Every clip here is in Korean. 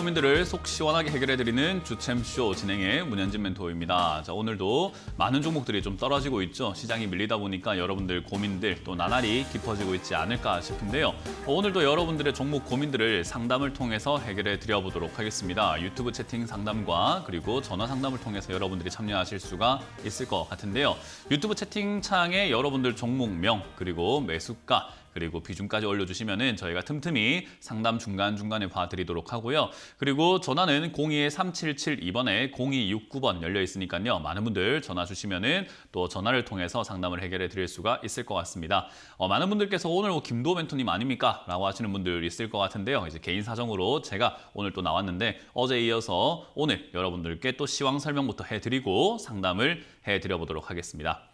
고민들을 속 시원하게 해결해드리는 주챔쇼 진행의 문현진 멘토입니다. 자, 오늘도 많은 종목들이 좀 떨어지고 있죠. 시장이 밀리다 보니까 여러분들 고민들 또 나날이 깊어지고 있지 않을까 싶은데요. 오늘도 여러분들의 종목 고민들을 상담을 통해서 해결해 드려보도록 하겠습니다. 유튜브 채팅 상담과 그리고 전화 상담을 통해서 여러분들이 참여하실 수가 있을 것 같은데요. 유튜브 채팅창에 여러분들 종목명 그리고 매수가 그리고 비중까지 올려주시면은 저희가 틈틈이 상담 중간중간에 봐드리도록 하고요. 그리고 전화는 02-3772번에 0269번 열려 있으니까요. 많은 분들 전화 주시면은 또 전화를 통해서 상담을 해결해 드릴 수가 있을 것 같습니다. 많은 분들께서 오늘 김도호 멘토님 아닙니까? 라고 하시는 분들 있을 것 같은데요. 이제 개인 사정으로 제가 오늘 또 나왔는데 어제에 이어서 오늘 여러분들께 또 시황 설명부터 해드리고 상담을 해드려 보도록 하겠습니다.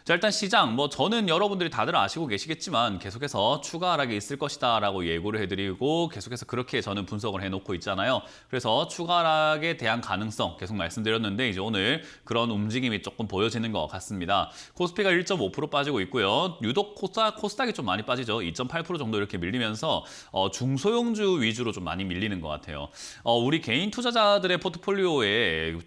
자, 일단 시장, 저는 여러분들이 다들 아시고 계시겠지만 계속해서 추가 하락이 있을 것이다 라고 예고를 해드리고 계속해서 그렇게 저는 분석을 해놓고 있잖아요. 그래서 추가 하락에 대한 가능성 계속 말씀드렸는데 이제 오늘 그런 움직임이 조금 보여지는 것 같습니다. 코스피가 1.5% 빠지고 있고요. 유독 코스닥이 좀 많이 빠지죠. 2.8% 정도 이렇게 밀리면서 중소형주 위주로 좀 많이 밀리는 것 같아요. 우리 개인 투자자들의 포트폴리오에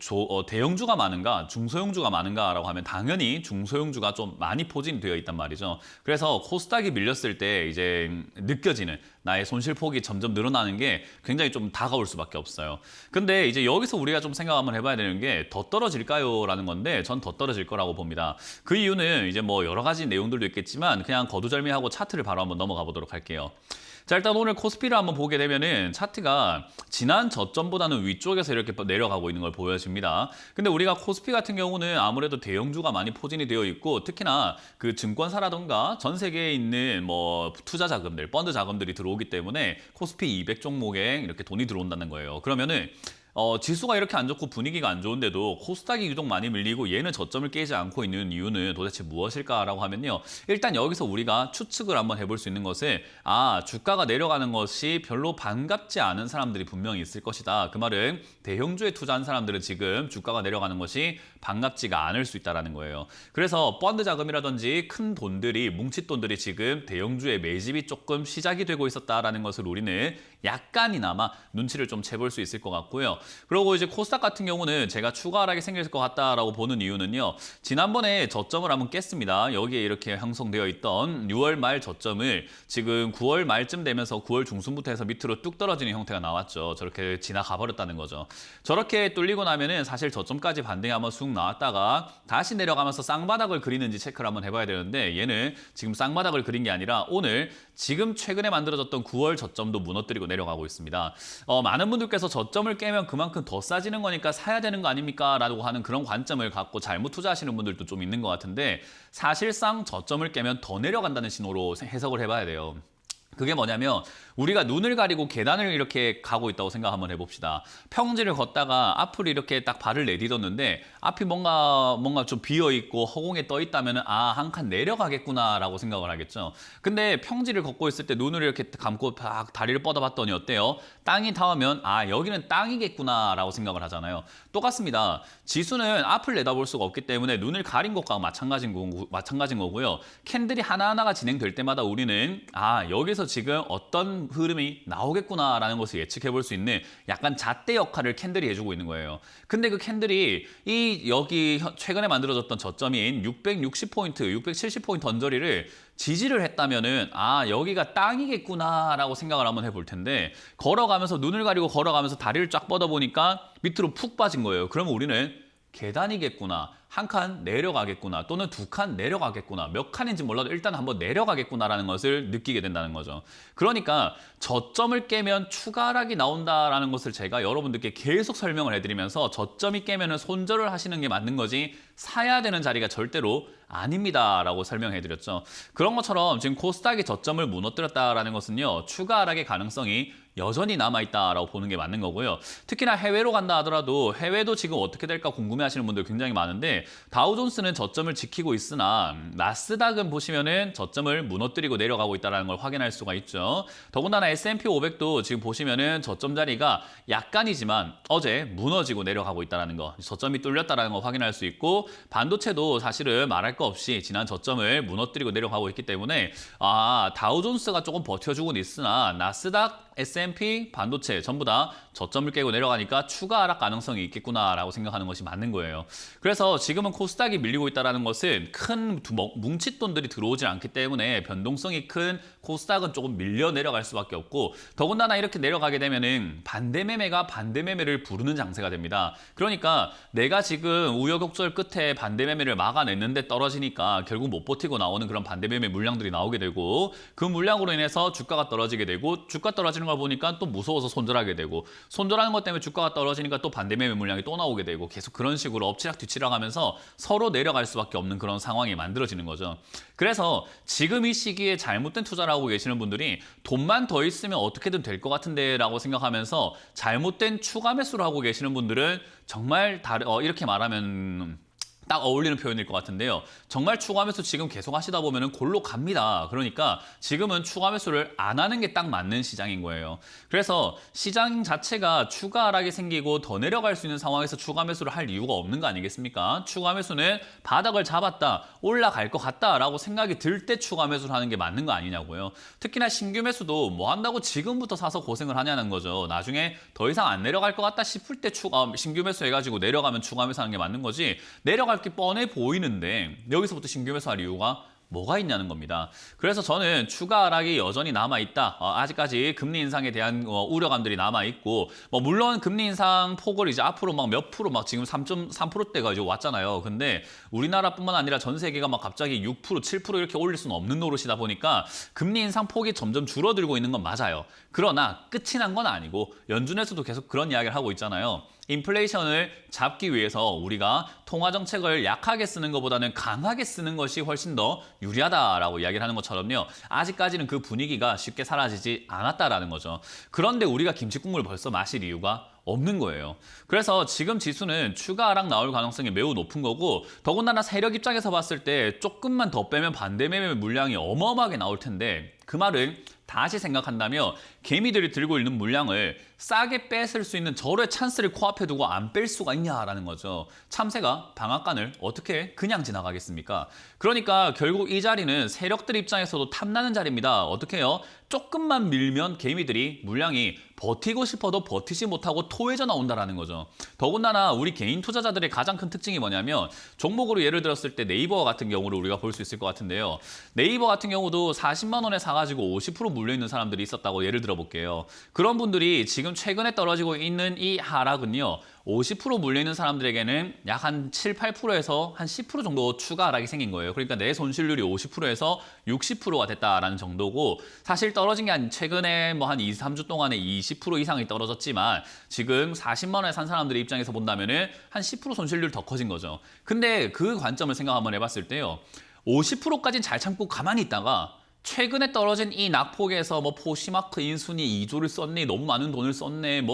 대형주가 많은가 중소형주가 많은가라고 하면 당연히 중소형주가 좀 많이 포진되어 있단 말이죠. 그래서 코스닥이 밀렸을 때 이제 느껴지는 나의 손실폭이 점점 늘어나는 게 굉장히 좀 다가올 수밖에 없어요. 근데 이제 여기서 우리가 좀 생각 한번 해봐야 되는 게 더 떨어질까요? 라는 건데 전 더 떨어질 거라고 봅니다. 그 이유는 이제 여러 가지 내용들도 있겠지만 그냥 거두절미하고 차트를 바로 한번 넘어가 보도록 할게요. 자, 일단 오늘 코스피를 한번 보게 되면은 차트가 지난 저점보다는 위쪽에서 이렇게 내려가고 있는 걸 보여집니다. 근데 우리가 코스피 같은 경우는 아무래도 대형주가 많이 포진이 되어 있고 특히나 그 증권사라던가 전 세계에 있는 투자 자금들, 펀드 자금들이 들어오기 때문에 코스피 200 종목에 이렇게 돈이 들어온다는 거예요. 그러면은 지수가 이렇게 안 좋고 분위기가 안 좋은데도 코스닥이 유독 많이 밀리고 얘는 저점을 깨지 않고 있는 이유는 도대체 무엇일까라고 하면요. 일단 여기서 우리가 추측을 한번 해볼 수 있는 것은 주가가 내려가는 것이 별로 반갑지 않은 사람들이 분명히 있을 것이다. 그 말은 대형주에 투자한 사람들은 지금 주가가 내려가는 것이 반갑지가 않을 수 있다는 거예요. 그래서 펀드 자금이라든지 큰 돈들이 뭉칫돈들이 지금 대형주의 매집이 조금 시작이 되고 있었다라는 것을 우리는 약간이나마 눈치를 좀 채볼 수 있을 것 같고요. 그리고 이제 코스닥 같은 경우는 제가 추가 하락이 생길 것 같다라고 보는 이유는요. 지난번에 저점을 한번 깼습니다. 여기에 이렇게 형성되어 있던 6월 말 저점을 지금 9월 말쯤 되면서 9월 중순부터 해서 밑으로 뚝 떨어지는 형태가 나왔죠. 저렇게 지나가 버렸다는 거죠. 저렇게 뚫리고 나면은 사실 저점까지 반등이 한번 쑥 나왔다가 다시 내려가면서 쌍바닥을 그리는지 체크를 한번 해봐야 되는데 얘는 지금 쌍바닥을 그린 게 아니라 오늘 지금 최근에 만들어졌던 9월 저점도 무너뜨리고 내려가고 있습니다. 많은 분들께서 저점을 깨면 그만큼 더 싸지는 거니까 사야 되는 거 아닙니까? 라고 하는 그런 관점을 갖고 잘못 투자하시는 분들도 좀 있는 것 같은데 사실상 저점을 깨면 더 내려간다는 신호로 해석을 해봐야 돼요. 그게 뭐냐면 우리가 눈을 가리고 계단을 이렇게 가고 있다고 생각 한번 해봅시다. 평지를 걷다가 앞으로 이렇게 딱 발을 내딛었는데 앞이 뭔가 좀 비어있고 허공에 떠 있다면 한 칸 내려가겠구나라고 생각을 하겠죠. 근데 평지를 걷고 있을 때 눈을 이렇게 감고 딱 다리를 뻗어봤더니 어때요? 땅이 닿으면 여기는 땅이겠구나라고 생각을 하잖아요. 똑같습니다. 지수는 앞을 내다볼 수가 없기 때문에 눈을 가린 것과 마찬가지인 거고요. 캔들이 하나하나가 진행될 때마다 우리는 여기서 지금 어떤 흐름이 나오겠구나라는 것을 예측해 볼 수 있는 약간 잣대 역할을 캔들이 해주고 있는 거예요. 근데 그 캔들이 여기 최근에 만들어졌던 저점인 660포인트, 670포인트 언저리를 지지를 했다면은 여기가 땅이겠구나라고 생각을 한번 해볼 텐데 걸어가면서 눈을 가리고 걸어가면서 다리를 쫙 뻗어 보니까 밑으로 푹 빠진 거예요. 그러면 우리는 계단이겠구나, 한 칸 내려가겠구나, 또는 두 칸 내려가겠구나, 몇 칸인지 몰라도 일단 한번 내려가겠구나라는 것을 느끼게 된다는 거죠. 그러니까 저점을 깨면 추가 하락이 나온다라는 것을 제가 여러분들께 계속 설명을 해드리면서 저점이 깨면은 손절을 하시는 게 맞는 거지 사야 되는 자리가 절대로 아닙니다라고 설명해드렸죠. 그런 것처럼 지금 코스닥이 저점을 무너뜨렸다라는 것은요. 추가 하락의 가능성이 여전히 남아있다라고 보는 게 맞는 거고요. 특히나 해외로 간다 하더라도 해외도 지금 어떻게 될까 궁금해하시는 분들 굉장히 많은데 다우존스는 저점을 지키고 있으나 나스닥은 보시면은 저점을 무너뜨리고 내려가고 있다는 걸 확인할 수가 있죠. 더군다나 S&P 500도 지금 보시면은 저점 자리가 약간이지만 어제 무너지고 내려가고 있다는 거, 저점이 뚫렸다는 거 확인할 수 있고 반도체도 사실은 말할 거 없이 지난 저점을 무너뜨리고 내려가고 있기 때문에 다우존스가 조금 버텨주고는 있으나 나스닥 S&P, 반도체 전부 다 저점을 깨고 내려가니까 추가 하락 가능성이 있겠구나라고 생각하는 것이 맞는 거예요. 그래서 지금은 코스닥이 밀리고 있다는 것은 큰 뭉칫돈들이 들어오질 않기 때문에 변동성이 큰 코스닥은 조금 밀려 내려갈 수밖에 없고, 더군다나 이렇게 내려가게 되면은 반대 매매가 반대 매매를 부르는 장세가 됩니다. 그러니까 내가 지금 우여곡절 끝에 반대 매매를 막아냈는데 떨어지니까 결국 못 버티고 나오는 그런 반대 매매 물량들이 나오게 되고, 그 물량으로 인해서 주가가 떨어지게 되고, 주가 떨어지는 걸 보니까 또 무서워서 손절하게 되고, 손절하는 것 때문에 주가가 떨어지니까 또 반대 매매 물량이 또 나오게 되고, 계속 그런 식으로 엎치락 뒤치락 하면서 서로 내려갈 수밖에 없는 그런 상황이 만들어지는 거죠. 그래서 지금 이 시기에 잘못된 투자를 하고 계시는 분들이 돈만 더 있으면 어떻게든 될 것 같은데 라고 생각하면서 잘못된 추가 매수를 하고 계시는 분들은 정말 이렇게 말하면 딱 어울리는 표현일 것 같은데요. 정말 추가 매수 지금 계속 하시다 보면은 골로 갑니다. 그러니까 지금은 추가 매수를 안 하는 게 딱 맞는 시장인 거예요. 그래서 시장 자체가 추가 하락이 생기고 더 내려갈 수 있는 상황에서 추가 매수를 할 이유가 없는 거 아니겠습니까? 추가 매수는 바닥을 잡았다, 올라갈 것 같다라고 생각이 들 때 추가 매수를 하는 게 맞는 거 아니냐고요. 특히나 신규 매수도 뭐 한다고 지금부터 사서 고생을 하냐는 거죠. 나중에 더 이상 안 내려갈 것 같다 싶을 때 신규 매수 해가지고 내려가면 추가 매수하는 게 맞는 거지, 내려갈 게 뻔해 보이는데 여기서부터 신규 매수할 이유가 뭐가 있냐는 겁니다. 그래서 저는 추가 하락이 여전히 남아있다. 아직까지 금리 인상에 대한 우려감들이 남아있고, 물론 금리 인상 폭을 이제 앞으로 막 몇 프로, 막 지금 3.3%대가 이제 왔잖아요. 근데 우리나라뿐만 아니라 전 세계가 막 갑자기 6%, 7% 이렇게 올릴 수는 없는 노릇이다 보니까 금리 인상 폭이 점점 줄어들고 있는 건 맞아요. 그러나 끝이 난 건 아니고, 연준에서도 계속 그런 이야기를 하고 있잖아요. 인플레이션을 잡기 위해서 우리가 통화 정책을 약하게 쓰는 것보다는 강하게 쓰는 것이 훨씬 더 유리하다라고 이야기를 하는 것처럼요. 아직까지는 그 분위기가 쉽게 사라지지 않았다라는 거죠. 그런데 우리가 김치국물을 벌써 마실 이유가 없는 거예요. 그래서 지금 지수는 추가 하락 나올 가능성이 매우 높은 거고, 더군다나 세력 입장에서 봤을 때 조금만 더 빼면 반대 매매 물량이 어마어마하게 나올 텐데, 그 말은 다시 생각한다면 개미들이 들고 있는 물량을 싸게 뺏을 수 있는 절호의 찬스를 코앞에 두고 안 뺄 수가 있냐라는 거죠. 참새가 방앗간을 어떻게 그냥 지나가겠습니까? 그러니까 결국 이 자리는 세력들 입장에서도 탐나는 자리입니다. 어떻게 해요? 조금만 밀면 개미들이 물량이 버티고 싶어도 버티지 못하고 토해져 나온다라는 거죠. 더군다나 우리 개인 투자자들의 가장 큰 특징이 뭐냐면, 종목으로 예를 들었을 때 네이버 같은 경우를 우리가 볼 수 있을 것 같은데요. 네이버 같은 경우도 40만 원에 사가지고 50% 물려있는 사람들이 있었다고 예를 들어볼게요. 그런 분들이 지금 최근에 떨어지고 있는 이 하락은요, 50% 물려있는 사람들에게는 약 한 7, 8%에서 한 10% 정도 추가 하락이 생긴 거예요. 그러니까 내 손실률이 50%에서 60%가 됐다라는 정도고, 사실 떨어진 게 최근에 한 2, 3주 동안에 20% 이상이 떨어졌지만 지금 40만 원에 산 사람들의 입장에서 본다면은 한 10% 손실률 더 커진 거죠. 근데 그 관점을 생각 한번 해봤을 때요, 50%까지는 잘 참고 가만히 있다가 최근에 떨어진 이 낙폭에서 포시마크 인순이 2조를 썼네, 너무 많은 돈을 썼네,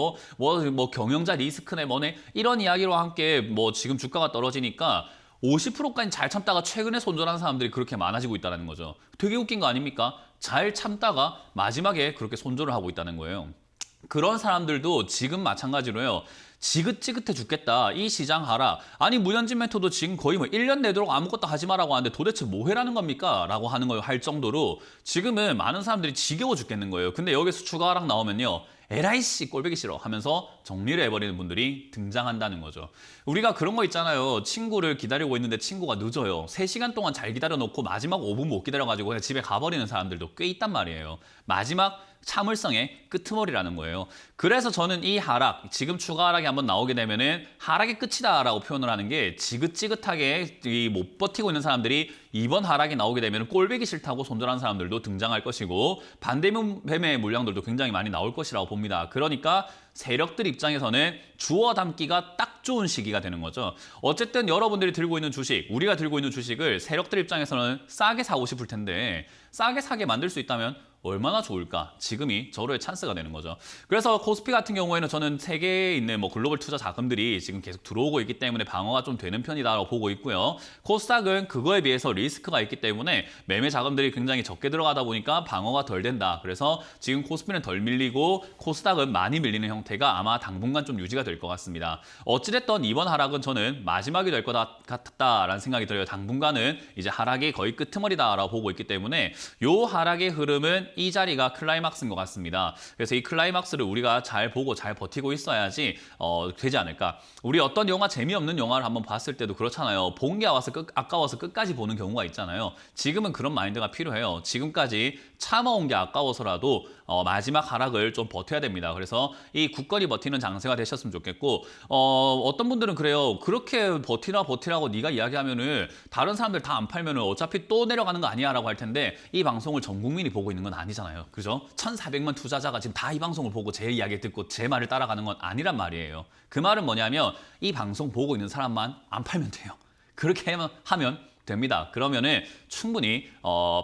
경영자 리스크네, 뭐네, 이런 이야기로 함께 지금 주가가 떨어지니까 50%까지 잘 참다가 최근에 손절한 사람들이 그렇게 많아지고 있다는 거죠. 되게 웃긴 거 아닙니까? 잘 참다가 마지막에 그렇게 손절을 하고 있다는 거예요. 그런 사람들도 지금 마찬가지로요. 지긋지긋해 죽겠다. 이 시장 하락. 아니 문현진 멘토도 지금 거의 1년 내도록 아무것도 하지 마라고 하는데 도대체 뭐 해라는 겁니까? 라고 하는 걸 할 정도로 지금은 많은 사람들이 지겨워 죽겠는 거예요. 근데 여기서 추가 하락 나오면요, 에라이 씨 꼴보기 싫어 하면서 정리를 해버리는 분들이 등장한다는 거죠. 우리가 그런 거 있잖아요. 친구를 기다리고 있는데 친구가 늦어요. 3시간 동안 잘 기다려놓고 마지막 5분 못 기다려가지고 그냥 집에 가버리는 사람들도 꽤 있단 말이에요. 마지막 참을성의 끄트머리라는 거예요. 그래서 저는 이 하락, 지금 추가 하락이 한번 나오게 되면은 하락의 끝이다라고 표현을 하는 게, 지긋지긋하게 못 버티고 있는 사람들이 이번 하락이 나오게 되면 꼴보기 싫다고 손절한 사람들도 등장할 것이고, 반대 매매 물량들도 굉장히 많이 나올 것이라고 봅니다. 그러니까 세력들 입장에서는 주워 담기가 딱 좋은 시기가 되는 거죠. 어쨌든 여러분들이 들고 있는 주식, 우리가 들고 있는 주식을 세력들 입장에서는 싸게 사고 싶을 텐데, 싸게 사게 만들 수 있다면 얼마나 좋을까? 지금이 절호의 찬스가 되는 거죠. 그래서 코스피 같은 경우에는 저는 세계에 있는 글로벌 투자 자금들이 지금 계속 들어오고 있기 때문에 방어가 좀 되는 편이다라고 보고 있고요. 코스닥은 그거에 비해서 리스크가 있기 때문에 매매 자금들이 굉장히 적게 들어가다 보니까 방어가 덜 된다. 그래서 지금 코스피는 덜 밀리고 코스닥은 많이 밀리는 형태가 아마 당분간 좀 유지가 될 것 같습니다. 어찌됐든 이번 하락은 저는 마지막이 될 것 같다라는 생각이 들어요. 당분간은 이제 하락이 거의 끄트머리다라고 보고 있기 때문에 요 하락의 흐름은 이 자리가 클라이막스인 것 같습니다. 그래서 이 클라이막스를 우리가 잘 보고 잘 버티고 있어야지 되지 않을까. 우리 어떤 영화 재미없는 영화를 한번 봤을 때도 그렇잖아요. 본 게 아까워서 끝까지 보는 경우가 있잖아요. 지금은 그런 마인드가 필요해요. 지금까지 참아온 게 아까워서라도 마지막 하락을 좀 버텨야 됩니다. 그래서 이 굳건히 버티는 장세가 되셨으면 좋겠고 어떤 분들은 그래요. 그렇게 버티라고 네가 이야기하면은 다른 사람들 다 안 팔면은 어차피 또 내려가는 거 아니야 라고 할 텐데 이 방송을 전 국민이 보고 있는 건 아니잖아요. 그죠? 1,400만 투자자가 지금 다 이 방송을 보고 제 이야기 듣고 제 말을 따라가는 건 아니란 말이에요. 그 말은 뭐냐면 이 방송 보고 있는 사람만 안 팔면 돼요. 그렇게 하면 됩니다. 그러면은 충분히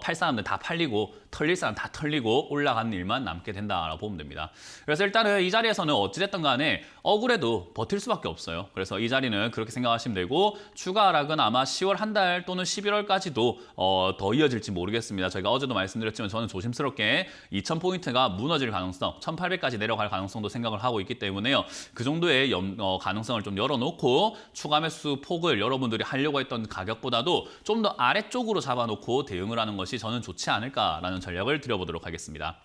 팔 사람들 다 팔리고 털릴 사람 다 털리고 올라가는 일만 남게 된다라고 보면 됩니다. 그래서 일단은 이 자리에서는 어찌됐든 간에 억울해도 버틸 수밖에 없어요. 그래서 이 자리는 그렇게 생각하시면 되고 추가 하락은 아마 10월 한 달 또는 11월까지도 더 이어질지 모르겠습니다. 저희가 어제도 말씀드렸지만 저는 조심스럽게 2,000포인트가 무너질 가능성, 1,800까지 내려갈 가능성도 생각을 하고 있기 때문에요. 그 정도의 가능성을 좀 열어놓고 추가 매수 폭을 여러분들이 하려고 했던 가격보다도 좀 더 아래쪽으로 잡아놓고 대응을 하는 것이 저는 좋지 않을까라는 전략을 드려보도록 하겠습니다.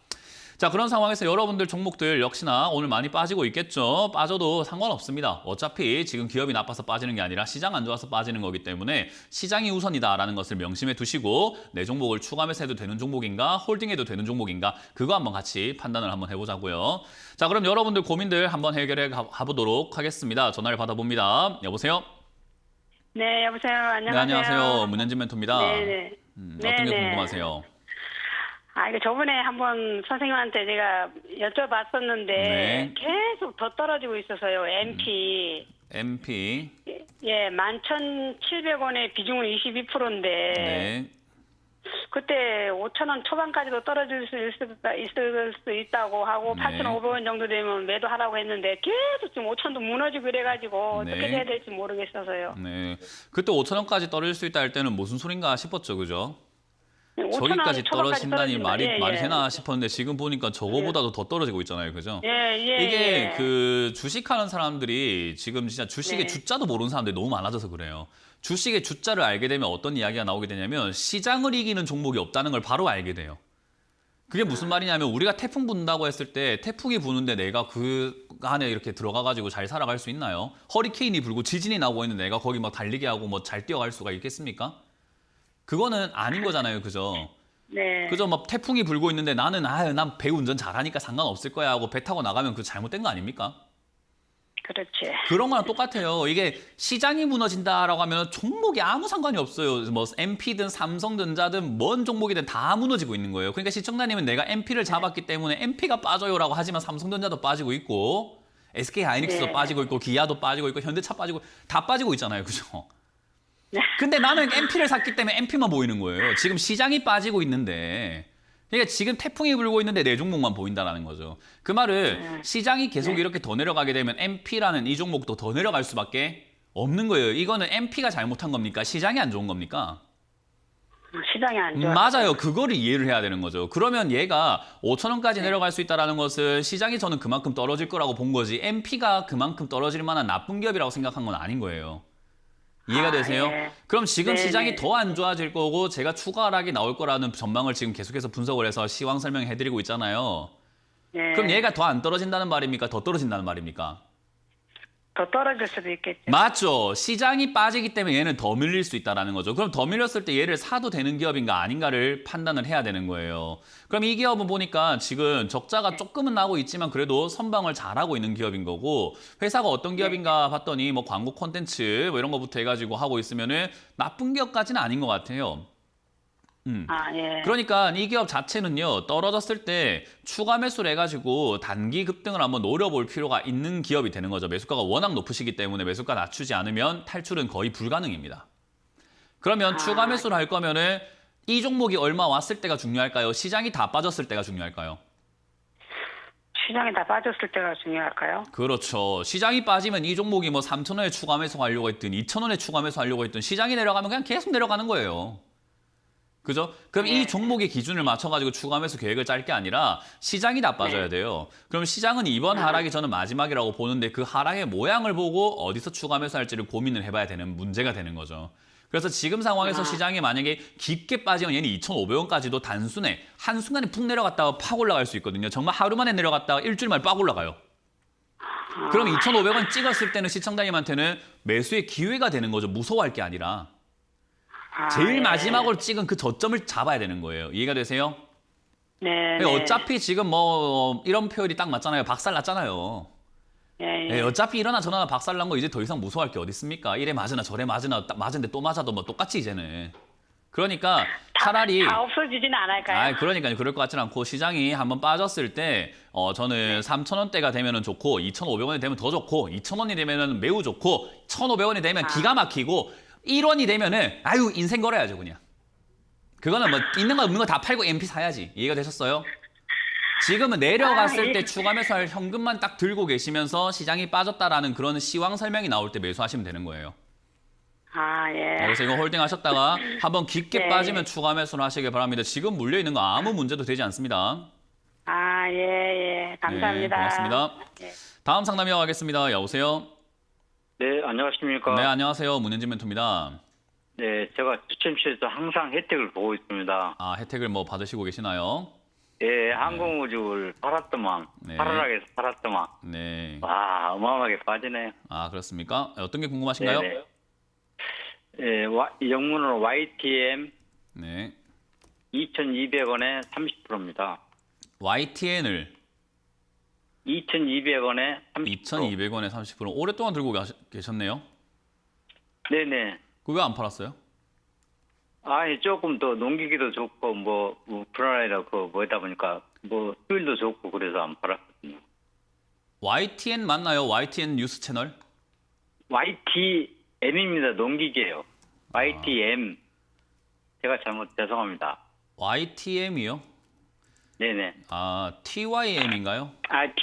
자, 그런 상황에서 여러분들 종목들 역시나 오늘 많이 빠지고 있겠죠. 빠져도 상관없습니다. 어차피 지금 기업이 나빠서 빠지는 게 아니라 시장 안 좋아서 빠지는 거기 때문에 시장이 우선이다라는 것을 명심해 두시고 내 종목을 추가 매수해도 되는 종목인가 홀딩해도 되는 종목인가 그거 한번 같이 판단을 한번 해보자고요. 자, 그럼 여러분들 고민들 한번 해결해 가보도록 하겠습니다. 전화를 받아봅니다. 여보세요? 네, 여보세요. 안녕하세요. 네, 안녕하세요. 문현진 멘토입니다. 네네. 어떤 게 궁금하세요? 이거 저번에 한번 선생님한테 제가 여쭤봤었는데 네. 계속 더 떨어지고 있어서요. MP. MP. 예, 11,700원의 비중은 22%인데 네. 그때 5,000원 초반까지도 떨어질 수 있을 수 있다고 하고 네. 8,500원 정도 되면 매도하라고 했는데 계속 지금 5,000도 무너지고 이래가지고 네. 어떻게 해야 될지 모르겠어서요. 네. 그때 5,000원까지 떨어질 수 있다 할 때는 무슨 소린가 싶었죠, 그죠? 5,000원 저기까지 떨어진다니 말이 예. 되나 싶었는데 지금 보니까 저거보다도 더 떨어지고 있잖아요, 그죠? 예. 이게 그 주식하는 사람들이 지금 진짜 주식의 네. 주자도 모르는 사람들이 너무 많아져서 그래요. 주식의 주자를 알게 되면 어떤 이야기가 나오게 되냐면 시장을 이기는 종목이 없다는 걸 바로 알게 돼요. 그게 무슨 말이냐면 우리가 태풍 분다고 했을 때 태풍이 부는데 내가 그 안에 이렇게 들어가가지고 잘 살아갈 수 있나요? 허리케인이 불고 지진이 나고 있는데 내가 거기 막 달리게 하고 뭐 잘 뛰어갈 수가 있겠습니까? 그거는 아닌 거잖아요, 그죠? 네. 그죠? 막 태풍이 불고 있는데 나는 난 배 운전 잘하니까 상관없을 거야 하고 배 타고 나가면 그 잘못된 거 아닙니까? 그렇지. 그런 거랑 똑같아요. 이게 시장이 무너진다라고 하면 종목이 아무 상관이 없어요. 뭐 MP든 삼성전자든 뭔 종목이든 다 무너지고 있는 거예요. 그러니까 시청자님은 내가 MP를 잡았기 때문에 MP가 빠져요라고 하지만 삼성전자도 빠지고 있고 SK하이닉스도 네. 빠지고 있고 기아도 빠지고 있고 현대차 빠지고 다 빠지고 있잖아요. 그죠? 근데 나는 MP를 샀기 때문에 MP만 보이는 거예요. 지금 시장이 빠지고 있는데 그러니까 지금 태풍이 불고 있는데 내 종목만 보인다는 거죠. 그 말은 시장이 계속 이렇게 더 내려가게 되면 MP라는 이 종목도 더 내려갈 수밖에 없는 거예요. 이거는 MP가 잘못한 겁니까? 시장이 안 좋은 겁니까? 시장이 안 좋아. 맞아요. 그거를 이해를 해야 되는 거죠. 그러면 얘가 5,000원까지 내려갈 수 있다는 것은 시장이 저는 그만큼 떨어질 거라고 본 거지 MP가 그만큼 떨어질 만한 나쁜 기업이라고 생각한 건 아닌 거예요. 이해가 되세요? 예. 그럼 지금 네네. 시장이 더 안 좋아질 거고 제가 추가 하락이 나올 거라는 전망을 지금 계속해서 분석을 해서 시황 설명해드리고 있잖아요. 네. 그럼 얘가 더 안 떨어진다는 말입니까? 더 떨어진다는 말입니까? 더 떨어질 수도 있겠죠. 맞죠. 시장이 빠지기 때문에 얘는 더 밀릴 수 있다는 거죠. 그럼 더 밀렸을 때 얘를 사도 되는 기업인가 아닌가를 판단을 해야 되는 거예요. 그럼 이 기업은 보니까 지금 적자가 조금은 나고 있지만 그래도 선방을 잘하고 있는 기업인 거고 회사가 어떤 기업인가 봤더니 뭐 광고 콘텐츠 뭐 이런 거부터 해가지고 하고 있으면은 나쁜 기업까지는 아닌 것 같아요. 예. 그러니까 이 기업 자체는요 떨어졌을 때 추가 매수를 해가지고 단기 급등을 한번 노려볼 필요가 있는 기업이 되는 거죠. 매수가가 워낙 높으시기 때문에 매수가 낮추지 않으면 탈출은 거의 불가능입니다. 그러면 추가 매수를 할 거면은 이 종목이 얼마 왔을 때가 중요할까요? 시장이 다 빠졌을 때가 중요할까요? 시장이 다 빠졌을 때가 중요할까요? 그렇죠. 시장이 빠지면 이 종목이 뭐 3,000원에 추가 매수하려고 했든 2,000원에 추가 매수하려고 했든 시장이 내려가면 그냥 계속 내려가는 거예요. 그죠? 그럼 이 종목의 기준을 맞춰가지고 추가 매수 계획을 짤 게 아니라 시장이 나빠져야 돼요. 그럼 시장은 이번 하락이 저는 마지막이라고 보는데 그 하락의 모양을 보고 어디서 추가 매수할지를 고민을 해봐야 되는 문제가 되는 거죠. 그래서 지금 상황에서 시장이 만약에 깊게 빠지면 얘는 2,500원까지도 단순에 한순간에 푹 내려갔다가 팍 올라갈 수 있거든요. 정말 하루 만에 내려갔다가 일주일 만에 빡 올라가요. 그럼 2,500원 찍었을 때는 시청자님한테는 매수의 기회가 되는 거죠. 무서워할 게 아니라. 제일 예. 마지막으로 찍은 그 저점을 잡아야 되는 거예요. 이해가 되세요? 네. 어차피 지금 뭐 이런 표현이 딱 맞잖아요. 박살 났잖아요. 예, 예, 어차피 이러나 저러나 박살 난 거 이제 더 이상 무서워할 게 어디 있습니까? 이래 맞으나 저래 맞으나 맞은데 또 맞아도 뭐 똑같이 이제는. 그러니까 차라리 다 없어지지는 않을까요? 그러니까요. 그럴 것 같지는 않고 시장이 한번 빠졌을 때 저는 3,000원대가 되면은 좋고 2,500원이 되면 더 좋고 2,000원이 되면은 매우 좋고 1,500원이 되면 기가 막히고 1원이 되면은 아유 인생 걸어야죠 그냥. 그거는 뭐 있는 거 없는 거 다 팔고 MP 사야지. 이해가 되셨어요? 지금은 내려갔을 때 추가 매수할 현금만 딱 들고 계시면서 시장이 빠졌다라는 그런 시황 설명이 나올 때 매수하시면 되는 거예요. 예. 그래서 이거 홀딩 하셨다가 한번 깊게 네. 빠지면 추가 매수를 하시길 바랍니다. 지금 물려 있는 거 아무 문제도 되지 않습니다. 예. 감사합니다. 네, 고맙습니다. 예. 다음 상담 이어가겠습니다. 여보세요? 네, 안녕하십니까. 네, 안녕하세요. 문현진 멘토입니다. 네, 제가 주챔시에서 항상 혜택을 보고 있습니다. 아, 혜택을 뭐 받으시고 계시나요? 예, 항공우주를 팔았더만, 네. 팔아라 해서 팔았더만. 네. 와, 어마어마하게 빠지네요. 아, 그렇습니까? 어떤 게 궁금하신가요? 네네. 예, 영문으로 YTM 네. 2,200원에 30%입니다. YTN을 2,200원에 30%. 2,200원에 30%. 오랫동안 들고 계셨네요. 네네. 그거 왜 안 팔았어요? 아니, 조금 더 농기기도 좋고, 불안이라 뭐다 보니까, 수율도 좋고, 그래서 안 팔았거든요. YTN 맞나요? YTN 뉴스 채널? YTM입니다. 농기계예요. YTM. 제가 죄송합니다. YTM이요? 네네. 아, TYM인가요?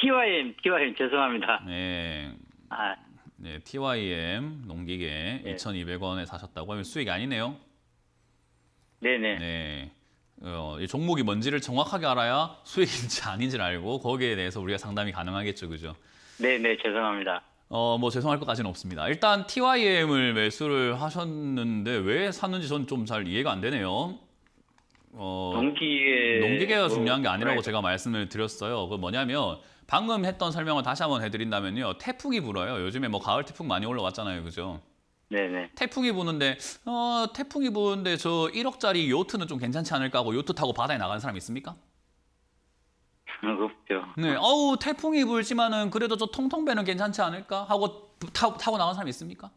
TYM 죄송합니다. 네. 아, 네, TYM 농기계 네. 2,200원에 사셨다고 하면 수익이 아니네요. 네네. 네. 이 종목이 뭔지를 정확하게 알아야 수익인지 아닌지를 알고 거기에 대해서 우리가 상담이 가능하겠죠. 그죠? 네네, 죄송합니다. 뭐 죄송할 것까지는 없습니다. 일단 TYM을 매수를 하셨는데 왜 샀는지 전 좀 잘 이해가 안 되네요. 농기계가 중요한 게 아니라고 제가 말씀을 드렸어요. 그 뭐냐면 방금 했던 설명을 다시 한번 해드린다면요. 태풍이 불어요. 요즘에 뭐 가을 태풍 많이 올라왔잖아요. 그죠? 네네. 태풍이 부는데 저 1억짜리 요트는 좀 괜찮지 않을까 하고 요트 타고 바다에 나가는 사람 있습니까? 없죠. 네, 태풍이 불지만은 그래도 저 통통배는 괜찮지 않을까 하고 타고 나간 사람 있습니까?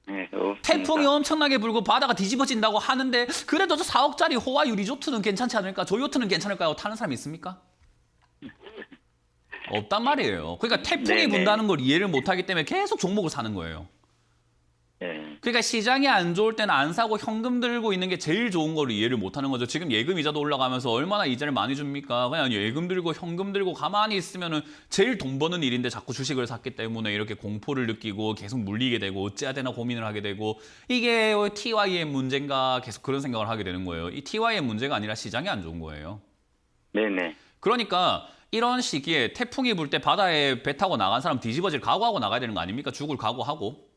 네, 없습니다. 태풍이 엄청나게 불고 바다가 뒤집어진다고 하는데 그래도 저 4억짜리 호와유 리조트는 괜찮지 않을까? 저 요트는 괜찮을까 하고 타는 사람이 있습니까? 없단 말이에요. 그러니까 태풍이 네네. 분다는 걸 이해를 못하기 때문에 계속 종목을 사는 거예요. 네. 그러니까 시장이 안 좋을 때는 안 사고 현금 들고 있는 게 제일 좋은 거를 이해를 못하는 거죠. 지금 예금 이자도 올라가면서 얼마나 이자를 많이 줍니까? 그냥 예금 들고 현금 들고 가만히 있으면은 제일 돈 버는 일인데 자꾸 주식을 샀기 때문에 이렇게 공포를 느끼고 계속 물리게 되고 어찌해야 되나 고민을 하게 되고 이게 TY의 문제인가 계속 그런 생각을 하게 되는 거예요. 이 TY의 문제가 아니라 시장이 안 좋은 거예요. 네네. 그러니까 이런 시기에 태풍이 불 때 바다에 배 타고 나간 사람 뒤집어질 각오하고 나가야 되는 거 아닙니까? 죽을 각오하고.